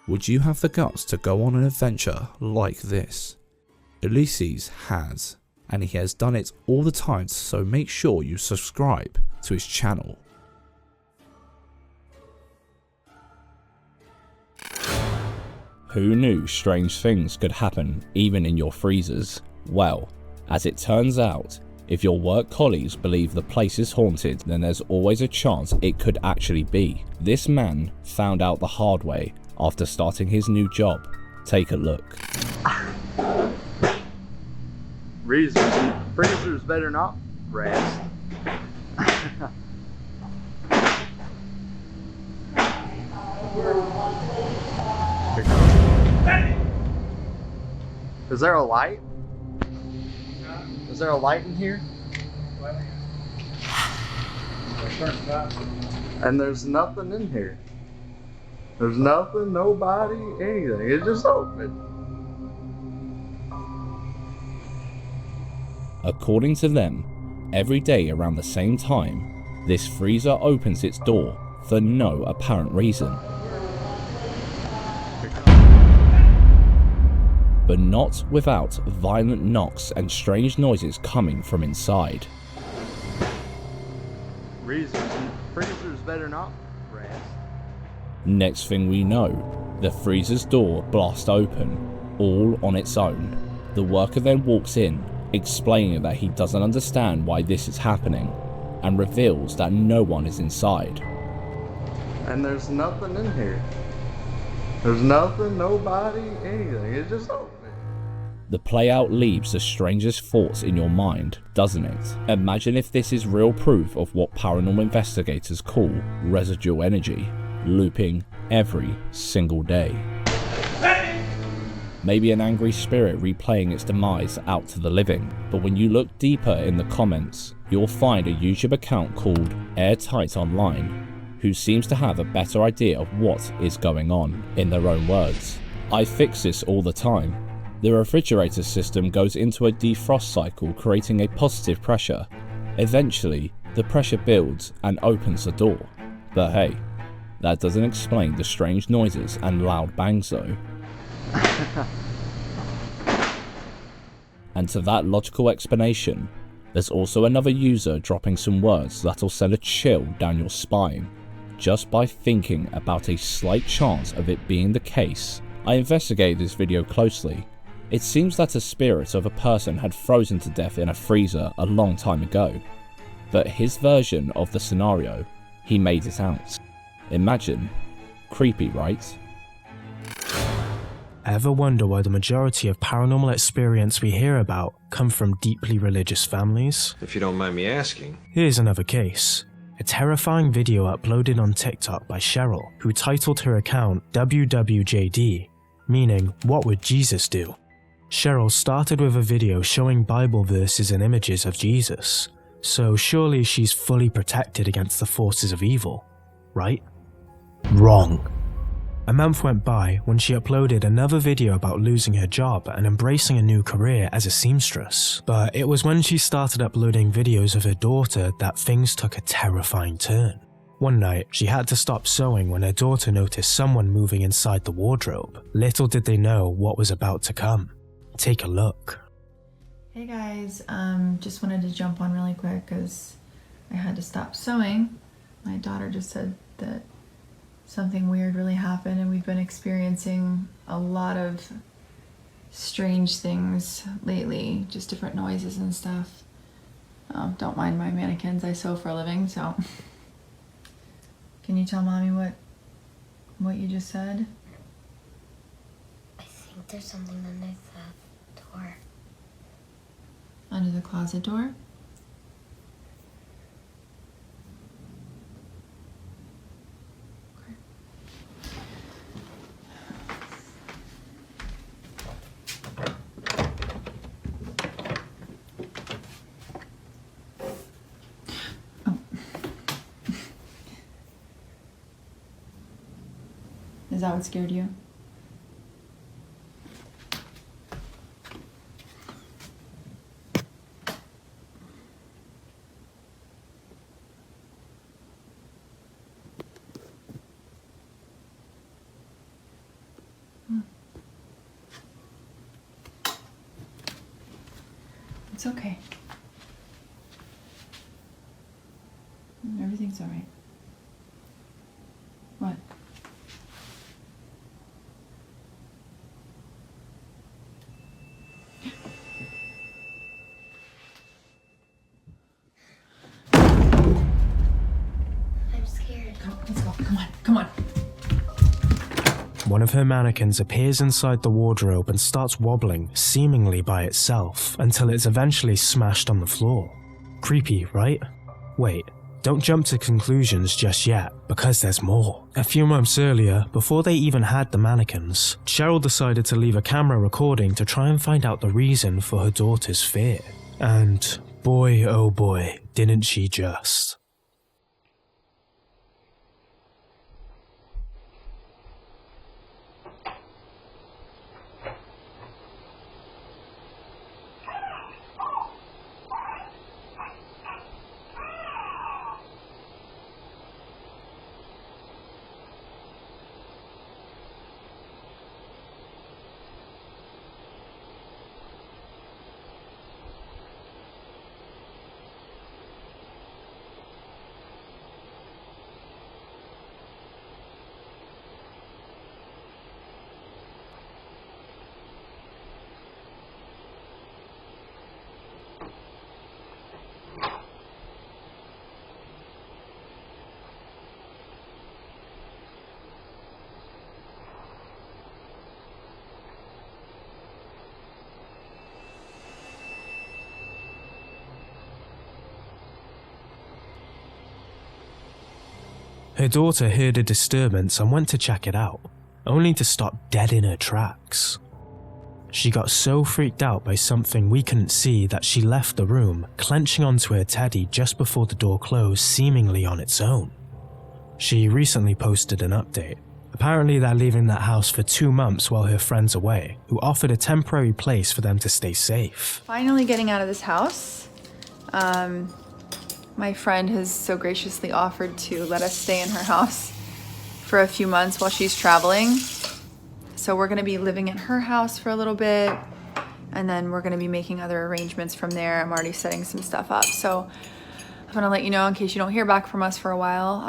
[SPEAKER 3] Would you have the guts to go on an adventure like this? Ulysses has, and he has done it all the time, so make sure you subscribe to his channel. Who knew strange things could happen even in your freezers? Well, as it turns out, if your work colleagues believe the place is haunted, then there's always a chance it could actually be. This man found out the hard way after starting his new job. Take a look.
[SPEAKER 2] Freezers better not rest. Is there a light? Is there a light in here? And there's nothing in here. There's nothing, nobody, anything. It's just open.
[SPEAKER 3] According to them, every day around the same time, this freezer opens its door for no apparent reason. But not without violent knocks and strange noises coming from inside.
[SPEAKER 2] Freezers better not rest.
[SPEAKER 3] Next thing we know, the freezer's door blasts open, all on its own. The worker then walks in, explaining that he doesn't understand why this is happening, and reveals that no one is inside.
[SPEAKER 2] And there's nothing in here. There's nothing, nobody, anything. It's just open.
[SPEAKER 3] The playout leaves the strangest thoughts in your mind, doesn't it? Imagine if this is real proof of what paranormal investigators call residual energy, looping every single day. Maybe an angry spirit replaying its demise out to the living. But when you look deeper in the comments, you'll find a YouTube account called Airtight Online, who seems to have a better idea of what is going on. In their own words, "I fix this all the time. The refrigerator system goes into a defrost cycle, creating a positive pressure. Eventually, the pressure builds and opens the door. But hey, that doesn't explain the strange noises and loud bangs though." And to that logical explanation, there's also another user dropping some words that'll send a chill down your spine, just by thinking about a slight chance of it being the case. I investigated this video closely. It seems that a spirit of a person had frozen to death in a freezer a long time ago, but his version of the scenario, he made it out. Imagine. Creepy, right?
[SPEAKER 1] Ever wonder why the majority of paranormal experience we hear about come from deeply religious families?
[SPEAKER 21] If you don't mind me asking.
[SPEAKER 1] Here's another case. A terrifying video uploaded on TikTok by Cheryl, who titled her account WWJD, meaning "What would Jesus do?" Cheryl started with a video showing Bible verses and images of Jesus, so surely she's fully protected against the forces of evil, right? Wrong. A month went by when she uploaded another video about losing her job and embracing a new career as a seamstress. But it was when she started uploading videos of her daughter that things took a terrifying turn. One night, she had to stop sewing when her daughter noticed someone moving inside the wardrobe. Little did they know what was about to come. Take a look.
[SPEAKER 22] Hey guys, just wanted to jump on really quick because I had to stop sewing. My daughter just said that something weird really happened and we've been experiencing a lot of strange things lately, just different noises and stuff. Don't mind my mannequins, I sew for a living, so. Can you tell mommy what you just said?
[SPEAKER 19] I think there's something underneath that door.
[SPEAKER 22] Under the closet door? Is that what scared you? It's okay. Everything's all right. What?
[SPEAKER 19] I'm scared.
[SPEAKER 22] Let's go. Come on. Come on.
[SPEAKER 1] one of her mannequins appears inside the wardrobe and starts wobbling, seemingly by itself, until it's eventually smashed on the floor. Creepy, right? Wait, don't jump to conclusions just yet, because there's more. A few months earlier, before they even had the mannequins, Cheryl decided to leave a camera recording to try and find out the reason for her daughter's fear. And boy oh boy, didn't she just. Her daughter heard a disturbance and went to check it out, only to stop dead in her tracks. She got so freaked out by something we couldn't see that she left the room, clenching onto her teddy just before the door closed, seemingly on its own. She recently posted an update. Apparently they're leaving that house for 2 months while her friend's away, who offered a temporary place for them to stay safe.
[SPEAKER 22] Finally getting out of this house. My friend has so graciously offered to let us stay in her house for a few months while she's traveling. So we're gonna be living at her house for a little bit, and then we're gonna be making other arrangements from there. I'm already setting some stuff up. So I wanna let you know in case you don't hear back from us for a while.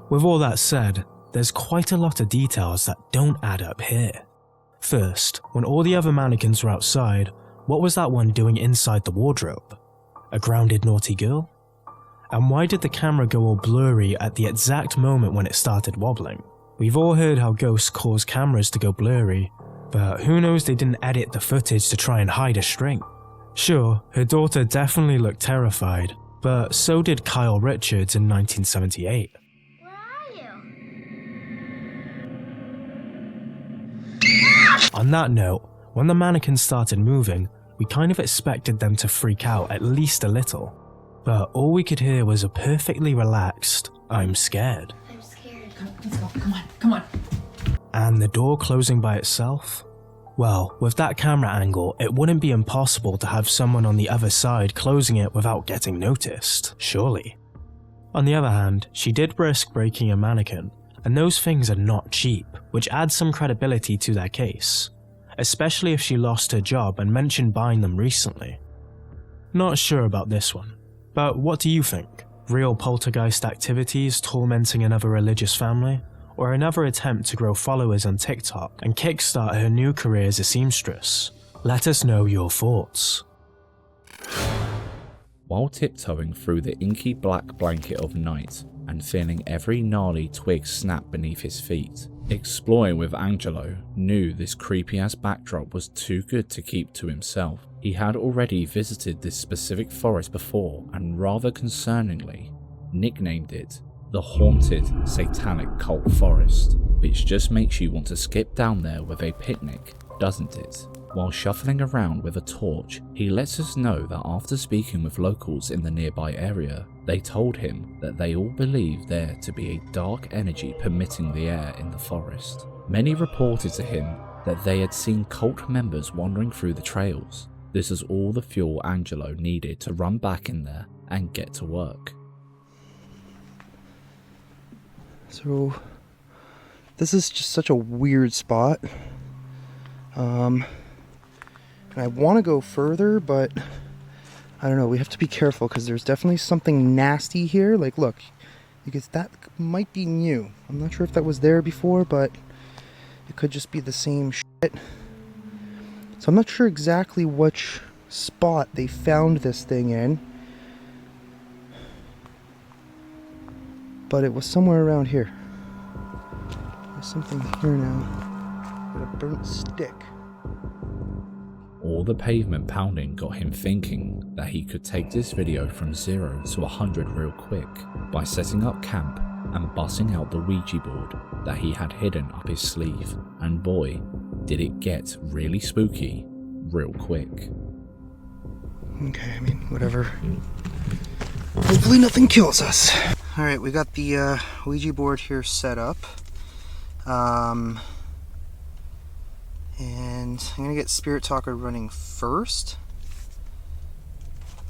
[SPEAKER 1] With all that said, there's quite a lot of details that don't add up here. First, when all the other mannequins were outside, what was that one doing inside the wardrobe? A grounded naughty girl? And why did the camera go all blurry at the exact moment when it started wobbling? We've all heard how ghosts cause cameras to go blurry, but who knows they didn't edit the footage to try and hide a string. Sure, her daughter definitely looked terrified, but so did Kyle Richards in 1978. On that note, when the mannequins started moving, we kind of expected them to freak out at least a little, but all we could hear was a perfectly relaxed, "I'm scared."
[SPEAKER 19] I'm scared.
[SPEAKER 22] Let's go, come on.
[SPEAKER 1] And the door closing by itself? Well, with that camera angle, it wouldn't be impossible to have someone on the other side closing it without getting noticed, surely. On the other hand, she did risk breaking a mannequin, and those things are not cheap, which adds some credibility to their case, especially if she lost her job and mentioned buying them recently. Not sure about this one, but what do you think? Real poltergeist activities tormenting another religious family? Or another attempt to grow followers on TikTok and kickstart her new career as a seamstress? Let us know your thoughts.
[SPEAKER 3] While tiptoeing through the inky black blanket of night and feeling every gnarly twig snap beneath his feet, Exploring with Angelo knew this creepy-ass backdrop was too good to keep to himself. He had already visited this specific forest before and rather concerningly nicknamed it the Haunted Satanic Cult Forest, which just makes you want to skip down there with a picnic, doesn't it? While shuffling around with a torch, he lets us know that after speaking with locals in the nearby area, they told him that they all believe there to be a dark energy permitting the air in the forest. Many reported to him that they had seen cult members wandering through the trails. This is all the fuel Angelo needed to run back in there and get to work.
[SPEAKER 14] So, this is just such a weird spot. And I want to go further, but I don't know, we have to be careful because there's definitely something nasty here. Like, look, because that might be new. I'm not sure if that was there before, but it could just be the same shit. So I'm not sure exactly which spot they found this thing in, but it was somewhere around here. something here now. Got a burnt stick.
[SPEAKER 3] All the pavement pounding got him thinking that he could take this video from 0 to 100 real quick by setting up camp and busting out the Ouija board that he had hidden up his sleeve. And boy, did it get really spooky real quick.
[SPEAKER 14] Okay, I mean, whatever. Hopefully nothing kills us. Alright, we got the Ouija board here set up. And I'm gonna get Spirit Talker running first.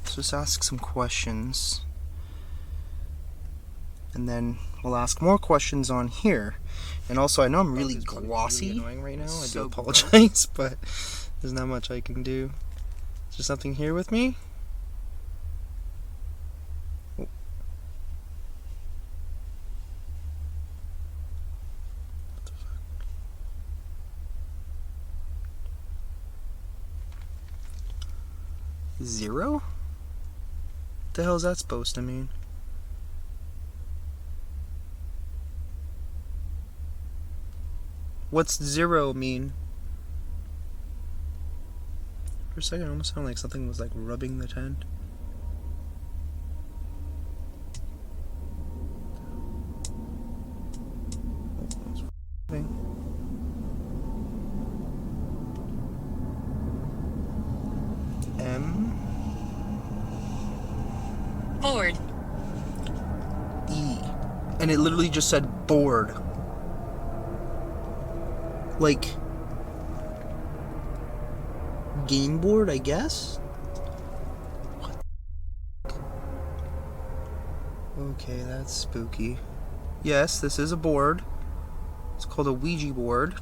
[SPEAKER 14] So just ask some questions. And then we'll ask more questions on here. And also, I know I'm really glossy really annoying right now. I do apologize, but there's not much I can do. Is there something here with me? Oh. What the fuck? 0? What the hell is that supposed to mean? What's 0 mean? For a second, it almost sounded like something was like rubbing the tent. M.
[SPEAKER 4] Board.
[SPEAKER 14] E. And it literally just said board. Like game board, I guess? What the f-? Okay, that's spooky. Yes, this is a board. It's called a Ouija board.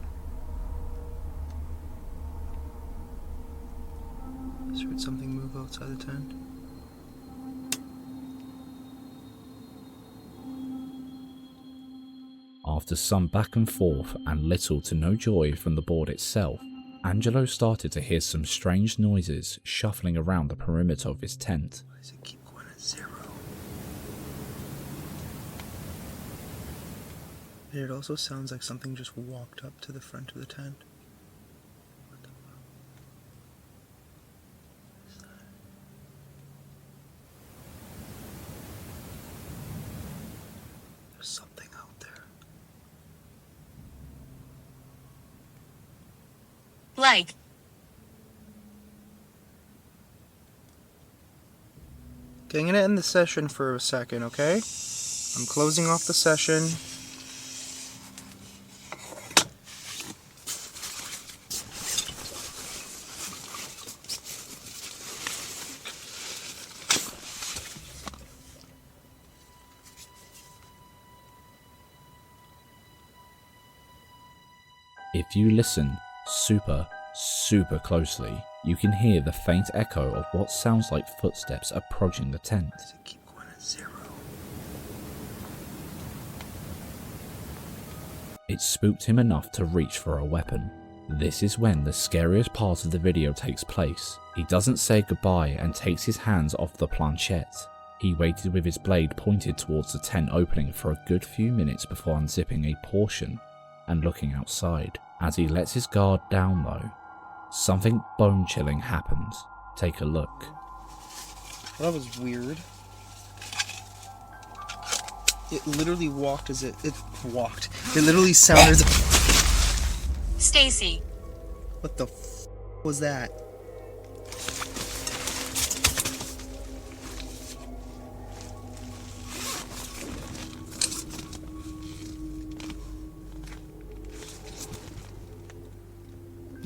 [SPEAKER 14] Just heard something move outside the tent.
[SPEAKER 3] After some back and forth and little to no joy from the board itself, Angelo started to hear some strange noises shuffling around the perimeter of his tent.
[SPEAKER 14] Why does it keep going at 0? It also sounds like something just walked up to the front of the tent. What the fuck? What is that? There's something out there.
[SPEAKER 4] Like.
[SPEAKER 14] Okay, I'm gonna end the session for a second, okay? I'm closing off the session.
[SPEAKER 3] If you listen super closely, you can hear the faint echo of what sounds like footsteps approaching the tent.
[SPEAKER 14] Why does it keep going at 0?
[SPEAKER 3] It spooked him enough to reach for a weapon. This is when the scariest part of the video takes place. He doesn't say goodbye and takes his hands off the planchette. He waited with his blade pointed towards the tent opening for a good few minutes before unzipping a portion and looking outside. As he lets his guard down though, something bone-chilling happens. Take a look.
[SPEAKER 14] Well, that was weird. It literally walked as it walked. It literally sounded as
[SPEAKER 4] Stacy.
[SPEAKER 14] What the f was that?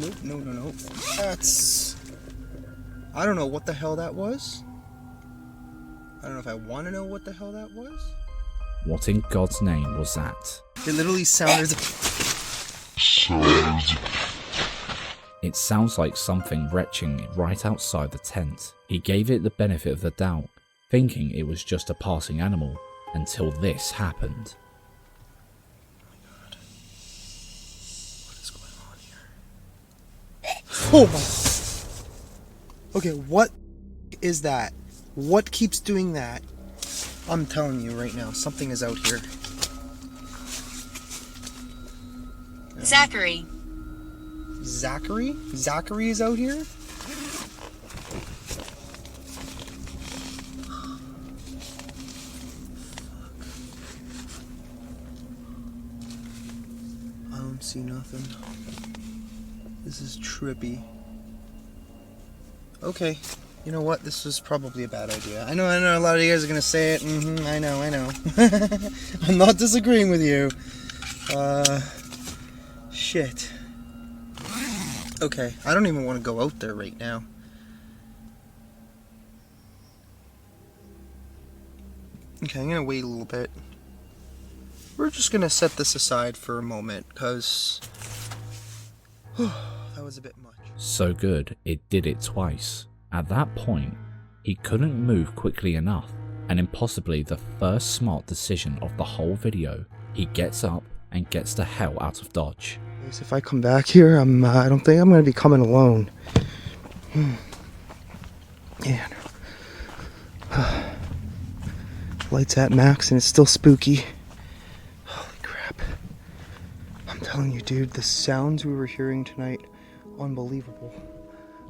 [SPEAKER 14] Nope, no. That's... I don't know what the hell that was. I don't know if I want to know what the hell that was.
[SPEAKER 3] What in God's name was that?
[SPEAKER 14] It literally sounded...
[SPEAKER 3] It sounds like something retching right outside the tent. He gave it the benefit of the doubt, thinking it was just a passing animal, until this happened.
[SPEAKER 14] Oh my... Okay, what is that? What keeps doing that? I'm telling you right now, something is out here.
[SPEAKER 4] Zachary.
[SPEAKER 14] Zachary? Zachary is out here? I don't see nothing. This is trippy. Okay, you know what? This was probably a bad idea. I know a lot of you guys are gonna say it. I know. I'm not disagreeing with you. Shit. Okay, I don't even want to go out there right now. Okay, I'm gonna wait a little bit. We're just gonna set this aside for a moment, because that was a bit much.
[SPEAKER 3] So good, it did it twice. At that point, he couldn't move quickly enough, and impossibly the first smart decision of the whole video, he gets up and gets the hell out of Dodge.
[SPEAKER 14] If I come back here, I don't think I'm gonna be coming alone. Yeah. Lights at max and it's still spooky. Holy crap. I'm telling you, dude, the sounds we were hearing tonight, unbelievable.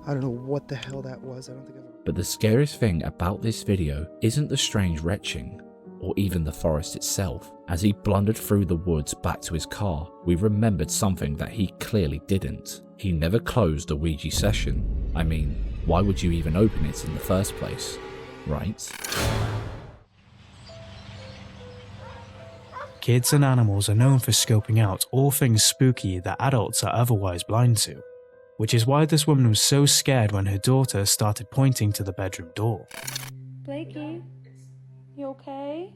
[SPEAKER 14] I don't know what the hell that was. I don't think I've ever...
[SPEAKER 3] But the scariest thing about this video isn't the strange retching, or even the forest itself. As he blundered through the woods back to his car, we remembered something that he clearly didn't. He never closed the Ouija session. I mean, why would you even open it in the first place, right?
[SPEAKER 1] Kids and animals are known for scoping out all things spooky that adults are otherwise blind to, which is why this woman was so scared when her daughter started pointing to the bedroom door.
[SPEAKER 6] Blakey, you okay?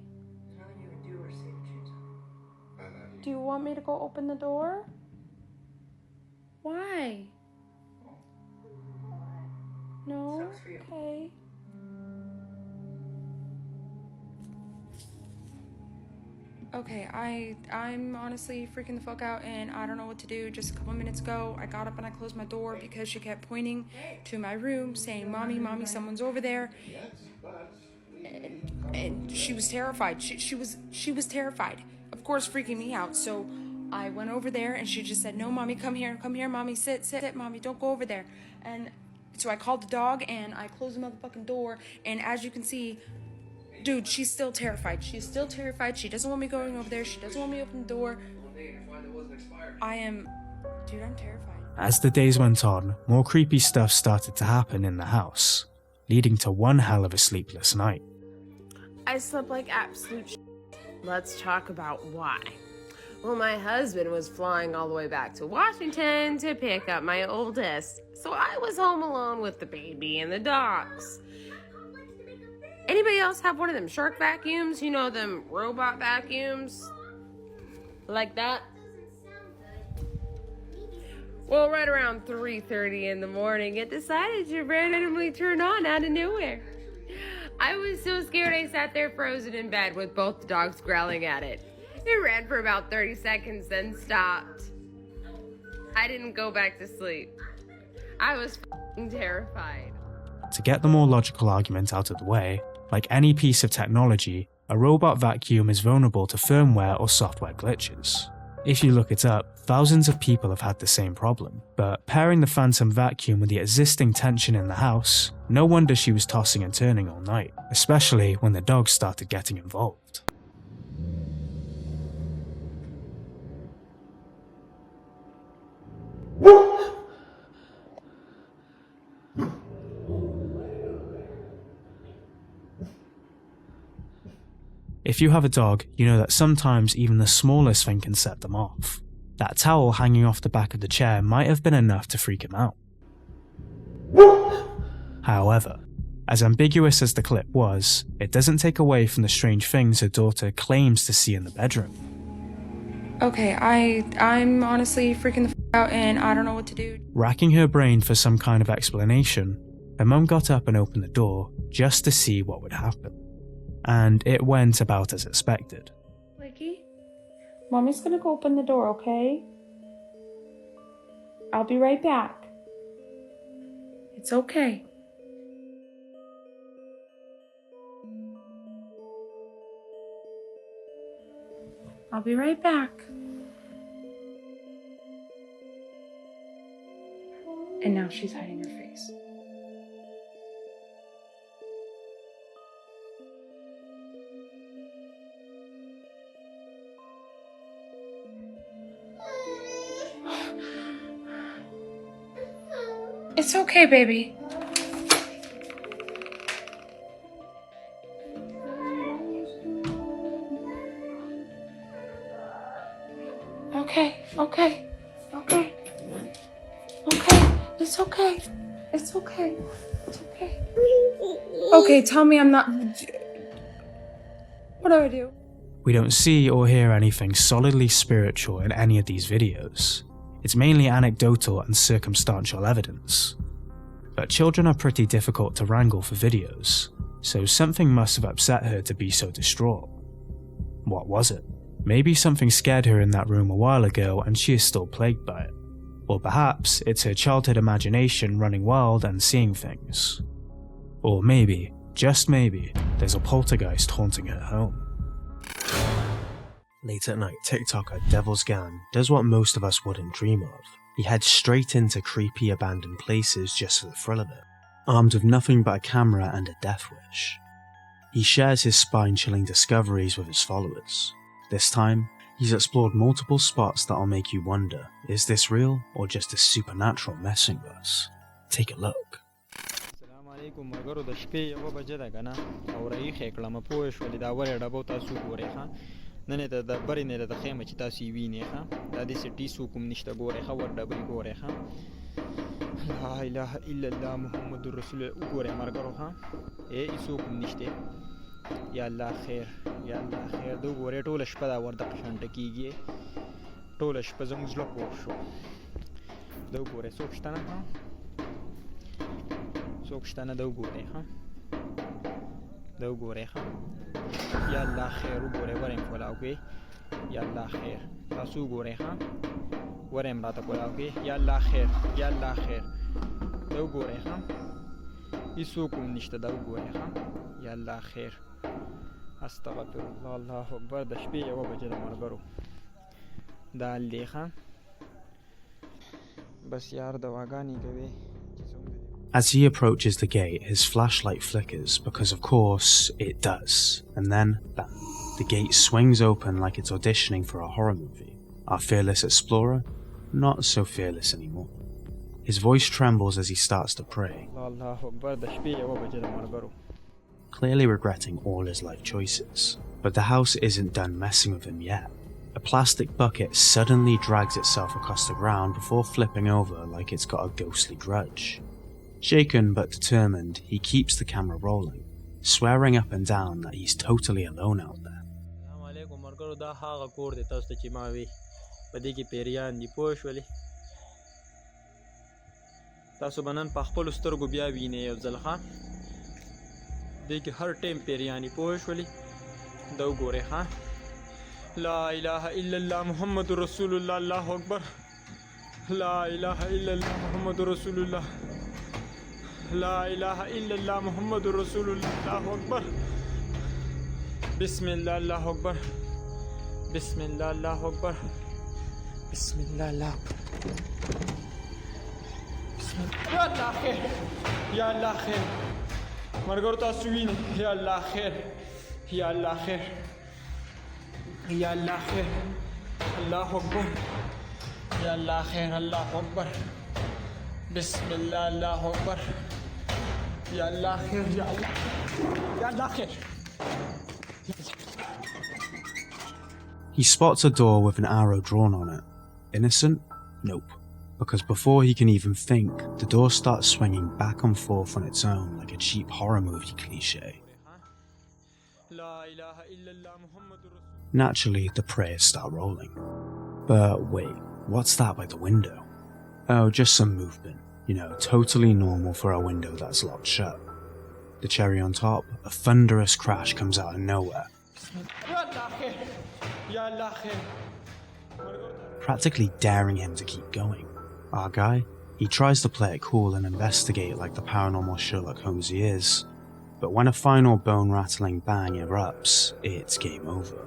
[SPEAKER 6] Do you want me to go open the door? Why? No? Okay. Okay, I'm honestly freaking the fuck out and I don't know what to do. Just a couple minutes ago, I got up and I closed my door because she kept pointing to my room saying, Mommy, Mommy, someone's over there. And she was terrified. She was terrified. Of course, freaking me out. So I went over there and she just said, no, Mommy, come here, Mommy, sit, Mommy, don't go over there. And so I called the dog and I closed the motherfucking door. And as you can see, dude, she's still terrified. She's still terrified. She doesn't want me going over there. She doesn't want me to open the door. I'm terrified.
[SPEAKER 1] As the days went on, more creepy stuff started to happen in the house, leading to one hell of a sleepless night.
[SPEAKER 21] I slept like absolute shit. Let's talk about why. Well, my husband was flying all the way back to Washington to pick up my oldest, so I was home alone with the baby and the dogs. Anybody else have one of them shark vacuums? You know, them robot vacuums? Like that? Well, right around 3:30 in the morning, it decided to randomly turn on out of nowhere. I was so scared I sat there frozen in bed with both the dogs growling at it. It ran for about 30 seconds, then stopped. I didn't go back to sleep. I was f***ing terrified.
[SPEAKER 1] To get the more logical argument out of the way, like any piece of technology, a robot vacuum is vulnerable to firmware or software glitches. If you look it up, thousands of people have had the same problem, but pairing the phantom vacuum with the existing tension in the house, no wonder she was tossing and turning all night, especially when the dogs started getting involved. If you have a dog, you know that sometimes even the smallest thing can set them off. That towel hanging off the back of the chair might have been enough to freak him out. However, as ambiguous as the clip was, it doesn't take away from the strange things her daughter claims to see in the bedroom.
[SPEAKER 6] Okay, I'm honestly freaking the f*** out and I don't know what to do.
[SPEAKER 1] Racking her brain for some kind of explanation, her mum got up and opened the door just to see what would happen. And it went about as expected.
[SPEAKER 6] Blakey, Mommy's gonna go open the door, okay? I'll be right back. It's okay. I'll be right back. she's hiding her face. It's okay, baby. Okay. It's okay. It's okay. It's okay. Okay, tell me I'm not... What do I do?
[SPEAKER 1] We don't see or hear anything solidly spiritual in any of these videos. It's mainly anecdotal and circumstantial evidence. But children are pretty difficult to wrangle for videos, so something must have upset her to be so distraught. What was it? Maybe something scared her in that room a while ago and she is still plagued by it. Or perhaps it's her childhood imagination running wild and seeing things. Or maybe, just maybe, there's a poltergeist haunting her home.
[SPEAKER 7] Late at night, TikToker Devil's Gan does what most of us wouldn't dream of. He heads straight into creepy abandoned places just for the thrill of it, armed with nothing but a camera and a death wish. He shares his spine-chilling discoveries with his followers. This time, he's explored multiple spots that'll make you wonder, is this real or just a supernatural messing with us? Take a look.
[SPEAKER 9] نن ته د برې نه د خیمه چې تاسو یې وینئ ښه دا داسې ټیسو کوم نشته ګورئ ښه ور ډبرې ګورئ ښه لا اله الا الله محمد رسول الله وګورئ ملګرو ښه هیڅوک هم نشته یا الله خیر یا الله خیر د وګورئ ټوله شپه دا ورته شانټه کېږي ټوله شپه زموږ زړه پوخ شو د وګورئ څوک شته نه ښه څوک شته نه د وګورئ ښه د وګورئ ښه یا الله خیر وګورئ ورم کولاو کې یا الله خیر تاسو وګورئ ښه ورم راته کولاو کې یا الله خیر یا الله خیر دا وګورئ ښه هیڅوک هم نشته دا وګورئ ښه یا الله خیر استغفر الله الله اکبر د شپې یوه بجې د ملګرو دا هلې ښه بس یار دواګانې کوي.
[SPEAKER 7] As he approaches the gate, his flashlight flickers because, of course, it does. And then, bam, the gate swings open like it's auditioning for a horror movie. Our fearless explorer, not so fearless anymore. His voice trembles as he starts to pray, clearly regretting all his life choices. But the house isn't done messing with him yet. A plastic bucket suddenly drags itself across the ground before flipping over like it's got a ghostly grudge. Shaken but determined, he keeps the camera rolling, swearing up and down that he's totally alone out there.
[SPEAKER 9] تاسو بنن په خپل سترګو بیا وینئ یو ځل ښه دې کې هر ټیم پیریانې پوه شولې دا وګورئ ښه لا اله الا الله محمد رسول الله الله اکبر لا اله الا الله محمد رسول الله لا اله الا الله محمد رسول الله الله اکبر بسم الله الله اکبر بسم الله الله اکبر بسم الله الله اکبر يا الله خير يا الله خير مرغور تاسو وینئ يا الله خير يا الله خير يا الله خير الله اکبر يا الله خير الله اکبر بسم الله الله اکبر يا الله خير يا الله يا الله خير.
[SPEAKER 7] He spots a door with an arrow drawn on it. Innocent? Nope. Because before he can even think, the door starts swinging back and forth on its own like a cheap horror movie cliche. Naturally, the prayers start rolling. But wait, what's that by the window? Oh, just some movement. You know, totally normal for a window that's locked shut. The cherry on top, a thunderous crash comes out of nowhere, practically daring him to keep going. Our guy, he tries to play it cool and investigate like the paranormal Sherlock Holmes he is, but when a final bone-rattling bang erupts, it's game over.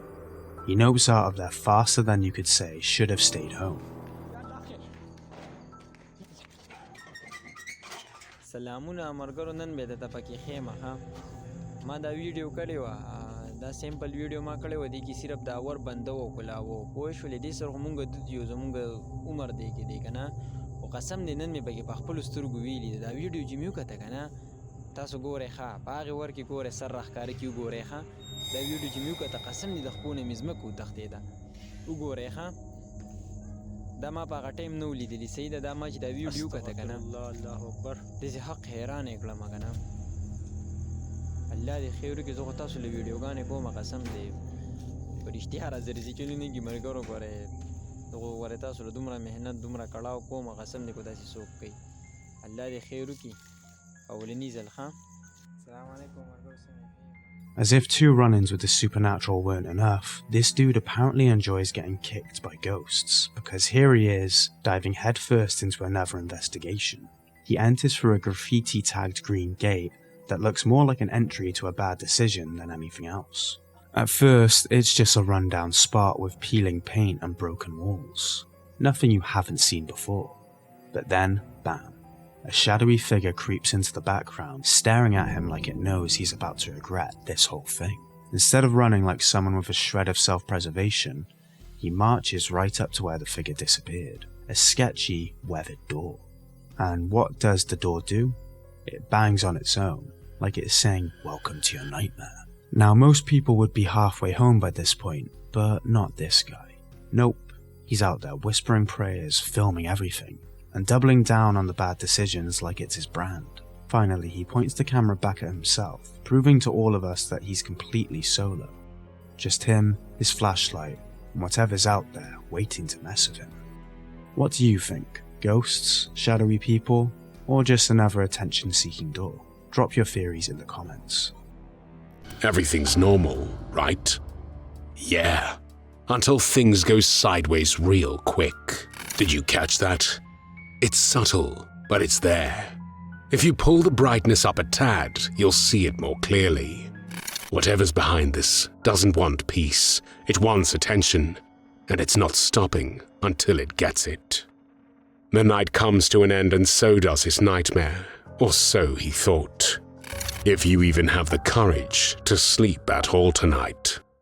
[SPEAKER 7] He nopes out of there faster than you could say should have stayed home.
[SPEAKER 9] سلامونه مرګرو نن به د پکې خیمه ها ما دا ویډیو کړی و دا سیمپل ویډیو ما کړی و دی کې صرف دا اور بنده و کلاو پوه شولې دې سره مونږ د یو زمونږ عمر دی کې دی کنه او قسم دې نن مې به په خپل سترګو ویلې دا ویډیو چې میو کته کنه تاسو ګورئ ښه په هغې ور کې ګورئ سر راښکاره کې وګورئ ښه دا ویډیو چې میو کته قسم دې د خپونه مې ځمکه وتښتېده وګورئ ښه دا ما په هغه ټایم نه و لیدلي صحیح ده دا ما چې دا ویډیو کته که نه الله اکبر داسې حق حیران یې کړم که نه الله دې خیر وکړي زه خو تاسو له ویډیوګانې کوم قسم دی په رښتیا راځرځي چلي نه کي ملګرو ګورئ دغه ګورئ تاسو له دومره محنت دومره کړاو کوم قسم دی کو داسې څوک کوي الله دې خیر وکړي اولني ځل ښه السلام علیکم ملګرو.
[SPEAKER 7] As if 2 run-ins with the supernatural weren't enough, this dude apparently enjoys getting kicked by ghosts, because here he is, diving headfirst into another investigation. He enters through a graffiti-tagged green gate that looks more like an entry to a bad decision than anything else. At first, it's just a run-down spot with peeling paint and broken walls. Nothing you haven't seen before. But then, bam. A shadowy figure creeps into the background, staring at him like it knows he's about to regret this whole thing. Instead of running like someone with a shred of self-preservation, he marches right up to where the figure disappeared, a sketchy, weathered door. And what does the door do? It bangs on its own, like it is saying, "Welcome to your nightmare." Now, most people would be halfway home by this point, but not this guy. Nope, he's out there whispering prayers, filming everything, and doubling down on the bad decisions like it's his brand. Finally, he points the camera back at himself, proving to all of us that he's completely solo. Just him, his flashlight, and whatever's out there waiting to mess with him. What do you think? Ghosts, shadowy people, or just another attention-seeking door? Drop your theories in the comments.
[SPEAKER 8] Everything's normal, right? Yeah. Until things go sideways real quick. Did you catch that? It's subtle, but it's there. If you pull the brightness up a tad, you'll see it more clearly. Whatever's behind this doesn't want peace. It wants attention, and it's not stopping until it gets it. The night comes to an end, and so does his nightmare, or so he thought. If you even have the courage to sleep at all tonight.